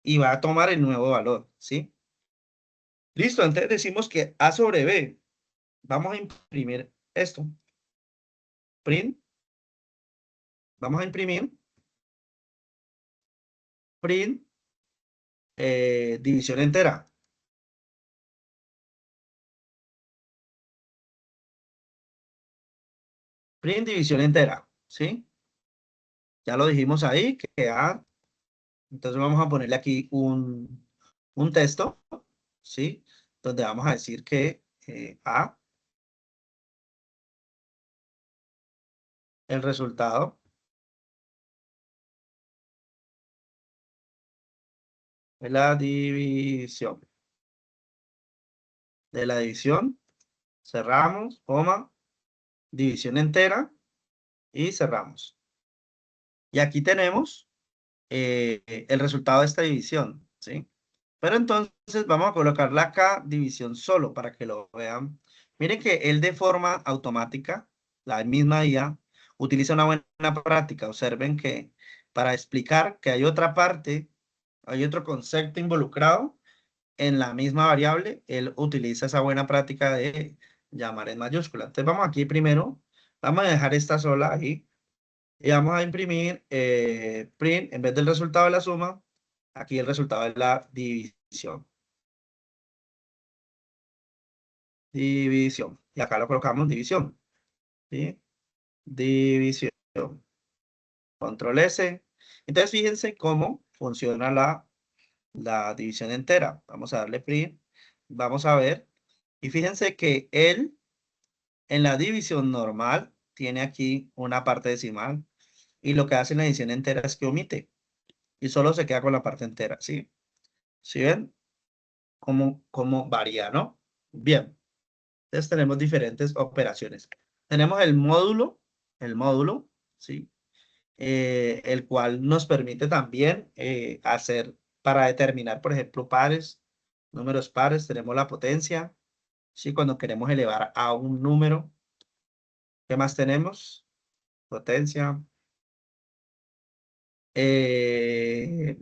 Y va a tomar el nuevo valor, ¿sí? Listo, entonces decimos que A sobre B. Vamos a imprimir esto. Print. Vamos a imprimir. Print. División entera. Print división entera, ¿sí? Ya lo dijimos ahí, que A. Entonces vamos a ponerle aquí un texto, ¿sí? Donde vamos a decir que A, el resultado es la división. De la división, cerramos, coma, división entera y cerramos. Y aquí tenemos el resultado de esta división, ¿sí? Pero entonces vamos a colocar acá división solo para que lo vean. Miren que él de forma automática, la misma IA, utiliza una buena práctica. Observen que para explicar que hay otra parte, hay otro concepto involucrado en la misma variable, él utiliza esa buena práctica de llamar en mayúscula. Entonces vamos aquí primero, vamos a dejar esta sola ahí. Y vamos a imprimir print, en vez del resultado de la suma, aquí el resultado de la división. División. Y acá lo colocamos división. ¿Sí? División. Control S. Entonces fíjense cómo funciona la división entera. Vamos a darle print. Vamos a ver. Y fíjense que él en la división normal tiene aquí una parte decimal. Y lo que hace en la división entera es que omite. Y solo se queda con la parte entera. ¿Sí? ¿Sí ven? Cómo varía, ¿no? Bien, entonces tenemos diferentes operaciones. Tenemos el módulo, ¿sí? El cual nos permite también hacer, para determinar, por ejemplo, pares, números pares, tenemos la potencia, ¿sí? Cuando queremos elevar a un número, ¿qué más tenemos? Potencia. Eh,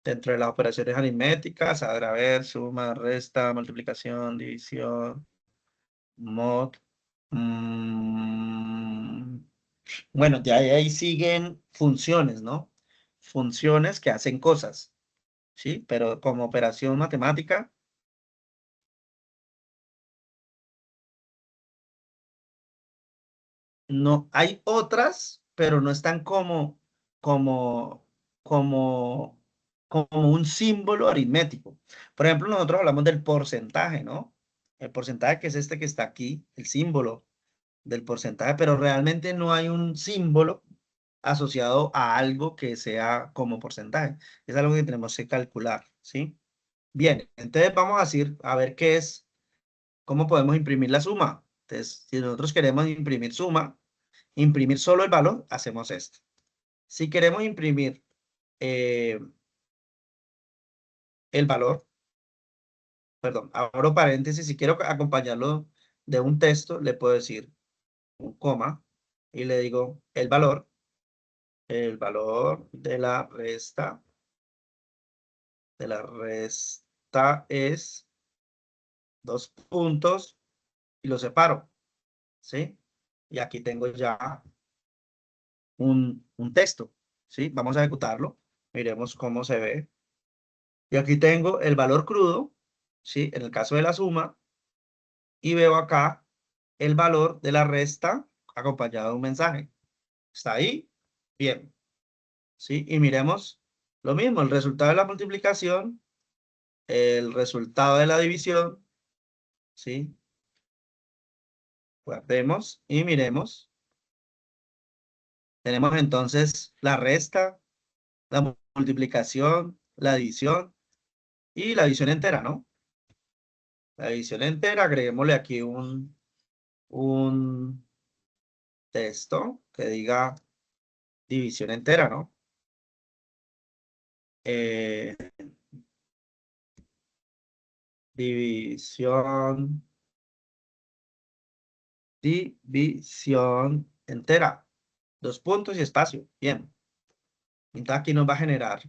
Dentro de las operaciones aritméticas, a ver, suma, resta, multiplicación, división, mod. mm, bueno, ya ahí siguen funciones, ¿no? Funciones que hacen cosas, ¿sí? Pero como operación matemática, no, hay otras, pero no están como, como, como un símbolo aritmético. Por ejemplo, nosotros hablamos del porcentaje, ¿no? El porcentaje que es este que está aquí, el símbolo del porcentaje, pero realmente no hay un símbolo asociado a algo que sea como porcentaje. Es algo que tenemos que calcular, ¿sí? Bien, entonces vamos a decir, a ver qué es, cómo podemos imprimir la suma. Entonces, si nosotros queremos imprimir suma, imprimir solo el valor, hacemos esto. Si queremos imprimir el valor, perdón, abro paréntesis, si quiero acompañarlo de un texto, le puedo decir un coma y le digo el valor de la resta es 2 puntos y lo separo, ¿sí? Y aquí tengo ya un texto, ¿sí? Vamos a ejecutarlo, miremos cómo se ve. Y aquí tengo el valor crudo, ¿sí? En el caso de la suma, y veo acá el valor de la resta acompañado de un mensaje. Está ahí, Bien. ¿Sí? Y miremos lo mismo, el resultado de la multiplicación, el resultado de la división, ¿sí? Guardemos y miremos. Tenemos entonces la resta, la multiplicación, la división y la división entera, ¿no? La división entera, agreguémosle aquí un texto que diga división entera, ¿no? División entera. Dos puntos y espacio. Bien. Entonces aquí nos va a generar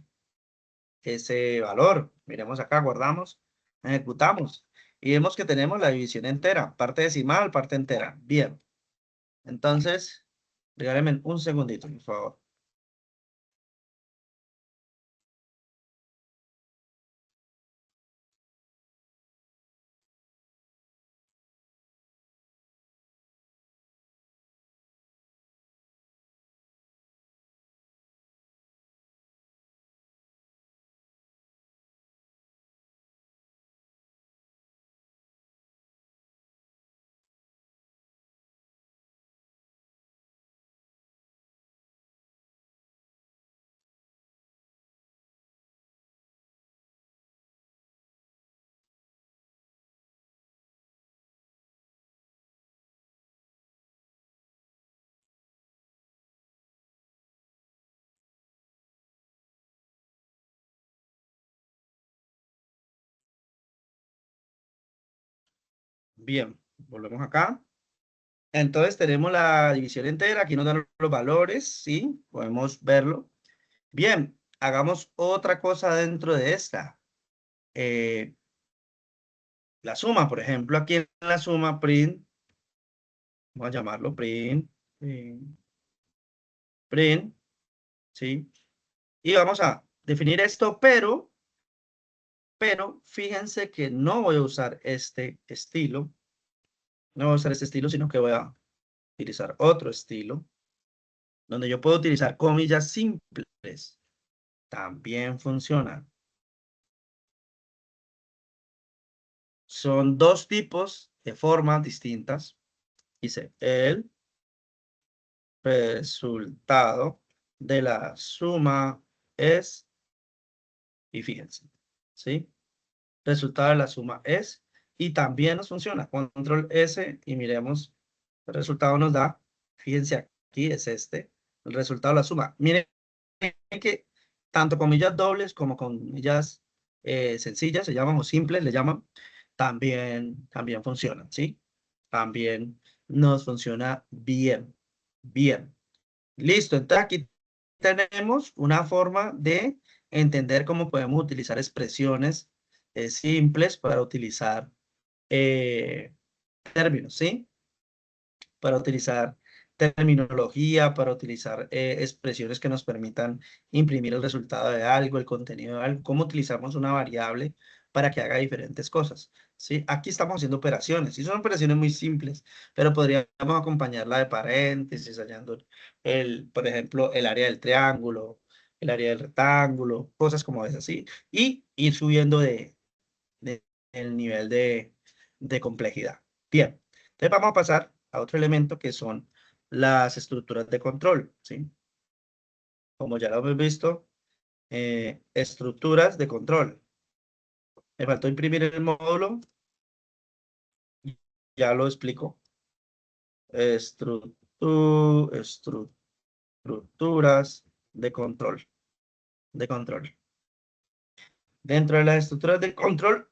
ese valor. Miremos acá, guardamos, ejecutamos. Y vemos que tenemos la división entera. Parte decimal, parte entera. Bien. Entonces, regálenme un segundito, por favor. Bien, volvemos acá. Entonces tenemos la división entera. Aquí nos dan los valores, ¿sí? Podemos verlo. Bien, hagamos otra cosa dentro de esta. La suma, por ejemplo, aquí en la suma print, vamos a llamarlo print, ¿sí? Y vamos a definir esto, pero fíjense que no voy a usar este estilo, no voy a usar este estilo, sino que voy a utilizar otro estilo, donde yo puedo utilizar comillas simples. También funciona. Son dos tipos de formas distintas. Dice, el resultado de la suma es, y fíjense, ¿sí? Resultado de la suma es, y también nos funciona. Control S y miremos, el resultado nos da, fíjense aquí es este, el resultado de la suma. Miren que tanto comillas dobles como comillas sencillas, se llaman o simples, le llaman, también funcionan, ¿sí? También nos funciona bien, bien. Listo, entonces aquí tenemos una forma de entender cómo podemos utilizar expresiones simples para utilizar términos, ¿sí? Para utilizar terminología, para utilizar expresiones que nos permitan imprimir el resultado de algo, el contenido de algo, cómo utilizamos una variable para que haga diferentes cosas, ¿sí? Aquí estamos haciendo operaciones, y son operaciones muy simples, pero podríamos acompañarla de paréntesis, hallando por ejemplo, el área del triángulo, el área del rectángulo, cosas como esas, ¿sí? Y ir subiendo el nivel de complejidad. Bien, entonces vamos a pasar a otro elemento que son las estructuras de control, ¿sí? Como ya lo hemos visto, estructuras de control. Me faltó imprimir el módulo, ya lo explico. Estructuras de control. Dentro de las estructuras de control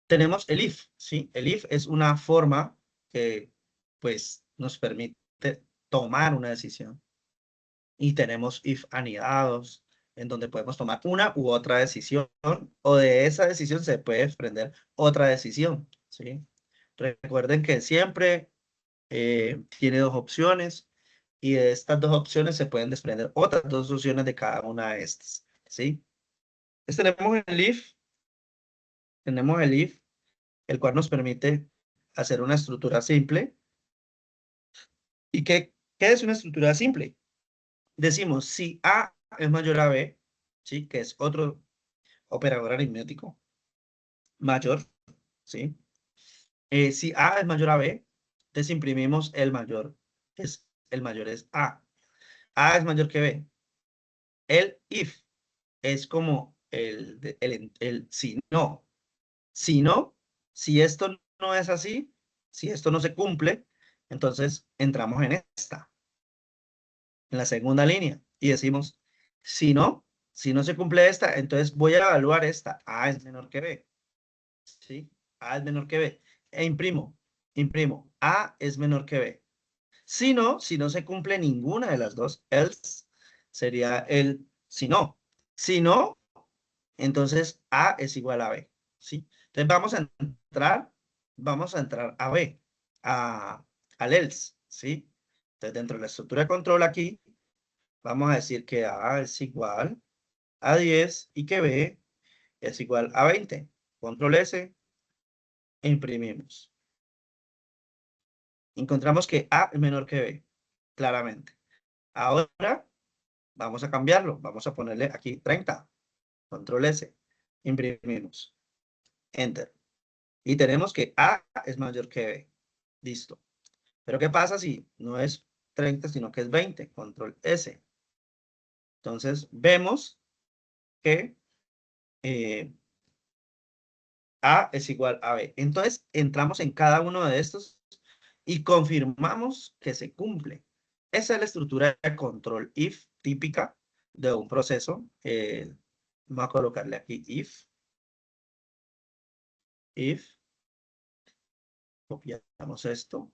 tenemos el if, ¿sí? El if es una forma que, pues, nos permite tomar una decisión. Y tenemos if anidados, en donde podemos tomar una u otra decisión, o de esa decisión se puede desprender otra decisión, ¿sí? Recuerden que siempre tiene dos opciones, y de estas dos opciones se pueden desprender otras dos opciones de cada una de estas, ¿sí? Entonces tenemos el if, el cual nos permite hacer una estructura simple. ¿Y qué es una estructura simple? decimos si A es mayor a B, ¿sí? Que es otro operador aritmético mayor, ¿sí? Si A es mayor a B, entonces imprimimos el mayor. El mayor es A. A es mayor que B. El if es como el si no. Si no, si esto no es así, si esto no se cumple, entonces entramos en esta, en la segunda línea, y decimos, si no se cumple esta, entonces voy a evaluar esta. A es menor que B. ¿Sí? A es menor que B. E imprimo. A es menor que B. Si no se cumple ninguna de las dos, else sería el si no. Si no, entonces A es igual a B. ¿Sí? Entonces vamos a entrar a B, al else. ¿Sí? Entonces dentro de la estructura de control aquí, vamos a decir que A es igual a 10 y que B es igual a 20. Control S, imprimimos. Encontramos que A es menor que B, claramente. Ahora vamos a cambiarlo. Vamos a ponerle aquí 30. Control S. Imprimimos. Enter. Y tenemos que A es mayor que B. Listo. Pero ¿qué pasa si no es 30, sino que es 20? Control S. Entonces vemos que A es igual a B. Entonces entramos en cada uno de estos y confirmamos que se cumple. Esa es la estructura de control if típica de un proceso. Vamos a colocarle aquí if, copiamos esto.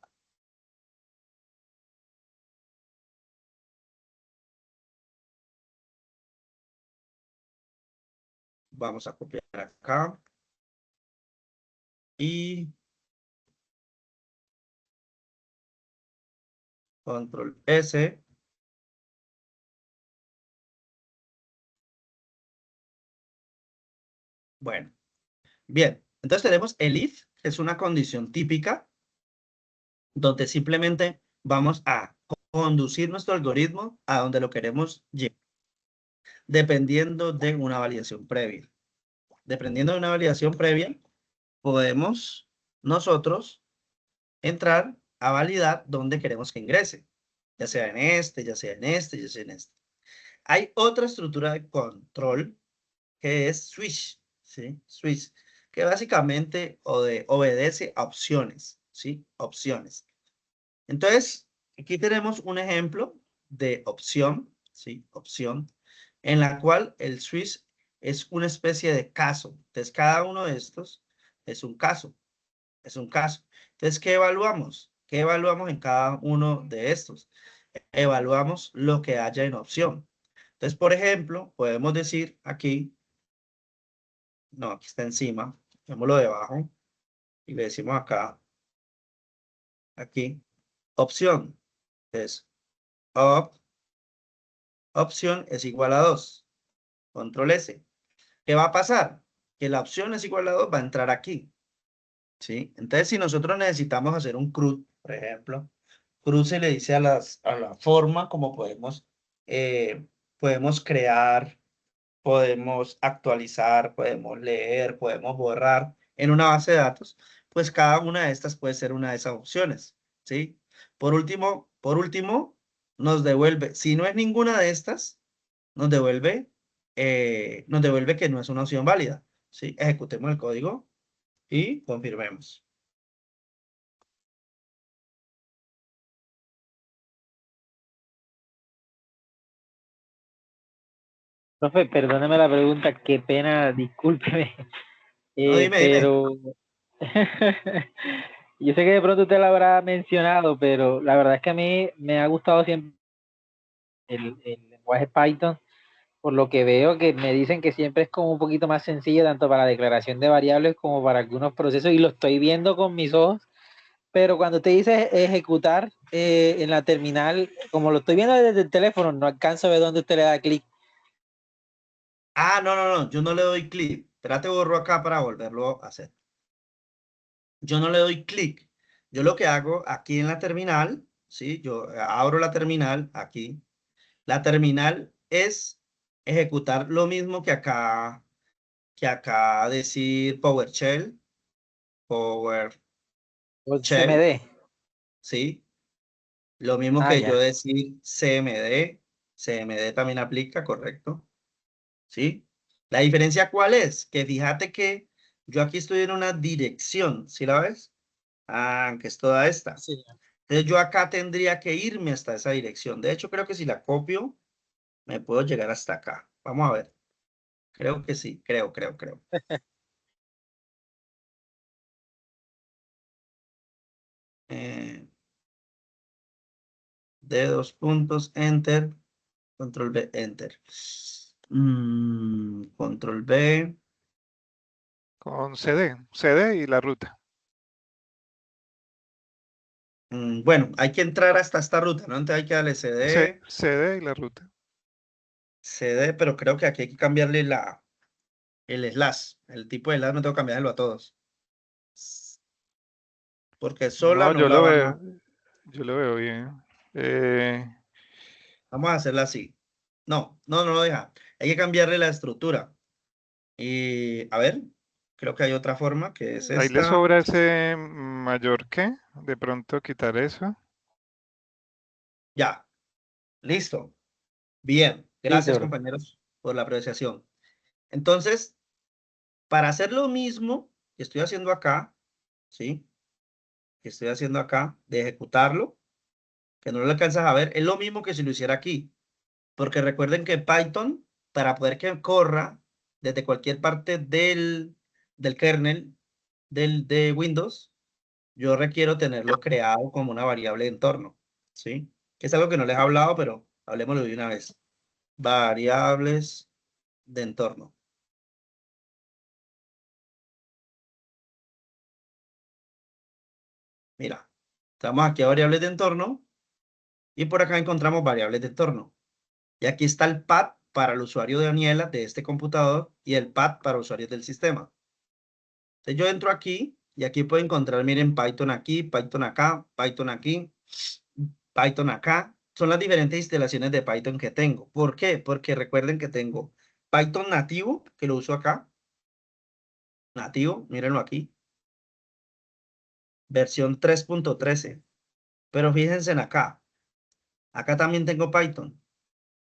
Vamos a copiar acá. Y control S. Bueno, bien. Entonces tenemos el if, que es una condición típica, donde simplemente vamos a conducir nuestro algoritmo a donde lo queremos llevar, dependiendo de una validación previa. Dependiendo de una validación previa, podemos nosotros entrar a validar dónde queremos que ingrese, ya sea en este, ya sea en este, ya sea en este. Hay otra estructura de control que es switch, ¿sí? Switch, que básicamente obedece a opciones, ¿sí? Opciones. Entonces, aquí tenemos un ejemplo de opción, ¿sí? Opción, en la cual el switch es una especie de caso. Entonces, cada uno de estos es un caso, es un caso. Entonces, ¿qué evaluamos? ¿Qué evaluamos en cada uno de estos? Evaluamos lo que haya en opción. Entonces, por ejemplo, podemos decir aquí, no, aquí está encima, veámoslo debajo y le decimos acá, aquí, opción. Entonces, opción es igual a 2. Control S. ¿Qué va a pasar? Que la opción es igual a 2 va a entrar aquí. ¿Sí? Entonces, si nosotros necesitamos hacer un CRUD, por ejemplo, CRUD se le dice a la forma como podemos crear, podemos actualizar, podemos leer, podemos borrar en una base de datos, pues cada una de estas puede ser una de esas opciones, ¿sí? Por último, nos devuelve, si no es ninguna de estas, nos devuelve que no es una opción válida, ¿sí? Ejecutemos el código y confirmemos. Profe, perdóneme la pregunta, qué pena, discúlpeme, No, dime. pero yo sé que de pronto usted lo habrá mencionado, pero la verdad es que a mí me ha gustado siempre el lenguaje Python, por lo que veo que me dicen que siempre es como un poquito más sencillo, tanto para la declaración de variables como para algunos procesos, y lo estoy viendo con mis ojos, pero cuando usted dice ejecutar en la terminal, como lo estoy viendo desde el teléfono, no alcanzo a ver dónde usted le da clic. Ah, no, yo no le doy clic. Espérate, borro acá para volverlo a hacer. Yo no le doy clic. Yo lo que hago aquí en la terminal, ¿sí? Yo abro la terminal aquí La terminal es ejecutar lo mismo que acá decir PowerShell, PowerShell, O CMD. ¿sí? Lo mismo Ah, que yo ya. decir CMD, CMD también aplica, correcto, ¿sí? La diferencia ¿cuál es? Que fíjate que yo aquí estoy en una dirección, ¿sí la ves? Ah, que es toda esta. Sí. Entonces yo acá tendría que irme hasta esa dirección. De hecho, creo que si la copio, me puedo llegar hasta acá. Vamos a ver. Creo que sí, creo. De dos puntos, enter, control B, enter. Control B. Con CD y la ruta. Bueno, hay que entrar hasta esta ruta, ¿no? Entonces hay que darle CD y la ruta. CD, pero creo que aquí hay que cambiarle el slash. El tipo de slash me tengo que cambiarlo a todos. Porque sola No, no la van a... yo lo veo bien. Eh, Vamos a hacerla así. No lo deja. Hay que cambiarle la estructura. Y a ver, creo que hay otra forma que es ahí le esta. sobra ese mayor que, de pronto quitar eso. Ya, listo. Bien, gracias Listo. compañeros por la apreciación. Entonces, para hacer lo mismo que estoy haciendo acá, ¿sí? Que estoy haciendo acá, de ejecutarlo, que no lo alcanzas a ver, es lo mismo que si lo hiciera aquí. Porque recuerden que Python, para poder que corra desde cualquier parte del kernel de Windows, yo requiero tenerlo creado como una variable de entorno, ¿sí? Que es algo que no les he hablado, pero hablemoslo de una vez. Variables de entorno. Mira, estamos aquí a variables de entorno y por acá encontramos variables de entorno. Y aquí está el path para el usuario de Daniela de este computador y el path para usuarios del sistema. Entonces yo entro aquí y aquí puedo encontrar, miren, Python aquí, Python acá, Python aquí, Python acá. Son las diferentes instalaciones de Python que tengo. ¿Por qué? Porque recuerden que tengo Python nativo, que lo uso acá. Nativo, mírenlo aquí. Versión 3.13. Pero fíjense en acá. Acá también tengo Python.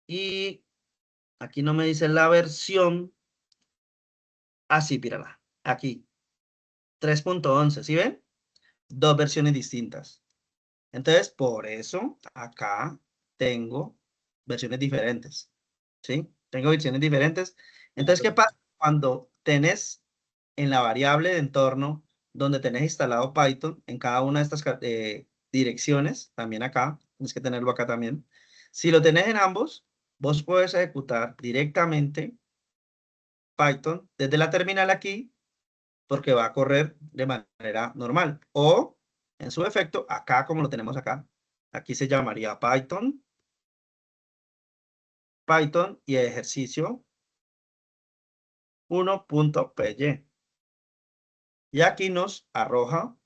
Y aquí no me dice la versión. Ah, sí, mírala. Aquí. 3.11. ¿Sí ven? Dos versiones distintas. Entonces, por eso acá tengo versiones diferentes. ¿Sí? Tengo versiones diferentes. Entonces, ¿qué pasa? Cuando tenés en la variable de entorno donde tenés instalado Python, en cada una de estas direcciones, también acá, tienes que tenerlo acá también. Si lo tenés en ambos, vos puedes ejecutar directamente Python desde la terminal aquí, porque va a correr de manera normal. O, en su efecto, acá como lo tenemos acá, aquí se llamaría Python y ejercicio 1.py. Y aquí nos arroja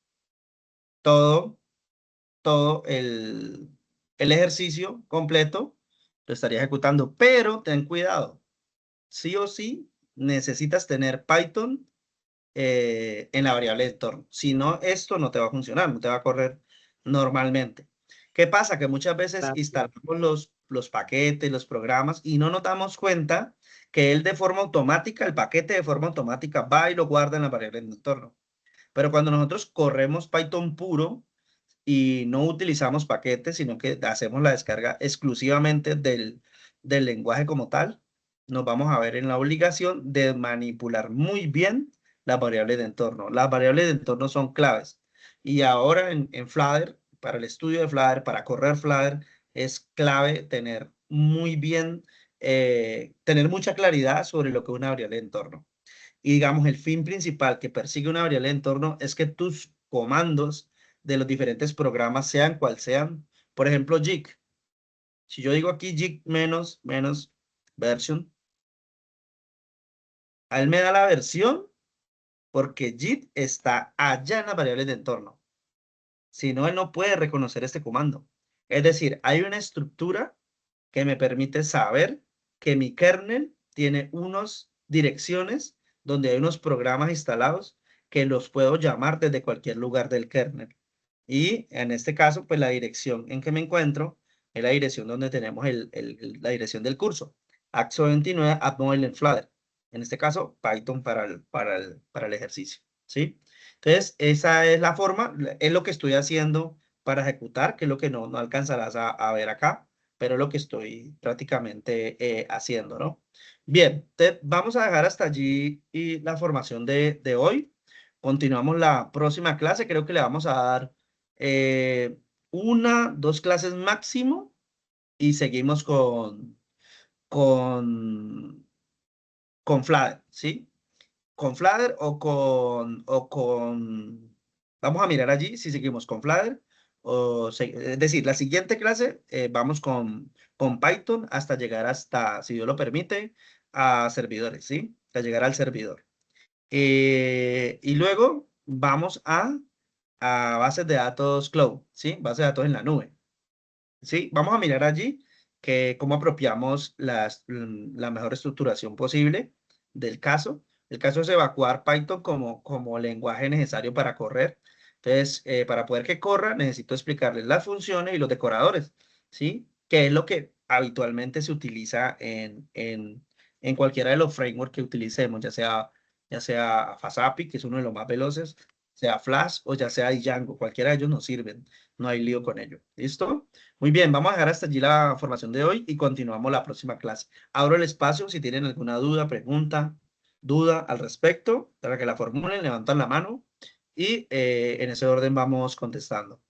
todo, todo el ejercicio completo, lo estaría ejecutando, pero ten cuidado, sí o sí necesitas tener Python en la variable de entorno. Si no, esto no te va a funcionar, no te va a correr normalmente. ¿Qué pasa? Que muchas veces instalamos los paquetes, los programas y no nos damos cuenta que él de forma automática, el paquete de forma automática va y lo guarda en la variable de entorno. Pero cuando nosotros corremos Python puro y no utilizamos paquetes, sino que hacemos la descarga exclusivamente del lenguaje como tal, nos vamos a ver en la obligación de manipular muy bien las variables de entorno. Las variables de entorno son claves. Y ahora en Flutter, para el estudio de Flutter, para correr Flutter, es clave tener muy bien, tener mucha claridad sobre lo que es una variable de entorno. Y digamos, el fin principal que persigue una variable de entorno es que tus comandos de los diferentes programas, sean cual sean, por ejemplo, jig. Si yo digo aquí jig menos version, a él me da la versión porque jig está allá en las variables de entorno. Si no, él no puede reconocer este comando. Es decir, hay una estructura que me permite saber que mi kernel tiene unas direcciones donde hay unos programas instalados que los puedo llamar desde cualquier lugar del kernel. Y en este caso, pues la dirección en que me encuentro es la dirección donde tenemos la dirección del curso. Axo 29 App Mobile en Flutter. En este caso, Python para el ejercicio, ¿sí? Entonces, esa es la forma, es lo que estoy haciendo para ejecutar, que es lo que no alcanzarás a ver acá, pero es lo que estoy prácticamente haciendo, ¿no? Bien, vamos a dejar hasta allí y la formación de hoy. Continuamos la próxima clase, creo que le vamos a dar 2 clases máximo y seguimos con, con Flutter, ¿sí? Con Flutter vamos a mirar allí si seguimos con Flutter, es decir, la siguiente clase vamos con Python hasta llegar hasta, si Dios lo permite, a servidores, ¿sí? Hasta llegar al servidor. Y luego vamos a bases de datos cloud, ¿sí? Bases de datos en la nube. ¿Sí? Vamos a mirar allí cómo apropiamos la mejor estructuración posible del caso. El caso es evacuar Python como lenguaje necesario para correr. Entonces, para poder que corra, necesito explicarles las funciones y los decoradores, ¿sí? Que es lo que habitualmente se utiliza en cualquiera de los frameworks que utilicemos, ya sea FastAPI, que es uno de los más veloces, sea Flash o ya sea Django. Cualquiera de ellos nos sirven. No hay lío con ello. ¿Listo? Muy bien, vamos a dejar hasta allí la formación de hoy y continuamos la próxima clase. Abro el espacio si tienen alguna duda, pregunta, duda al respecto, para que la formulen, levantan la mano y en ese orden vamos contestando.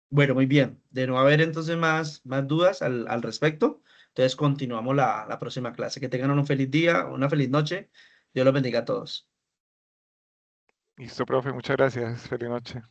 Bueno, muy bien. De no haber entonces más dudas al respecto, entonces continuamos la próxima clase. Que tengan un feliz día, una feliz noche. Dios los bendiga a todos. Listo, profe, muchas gracias. Feliz noche.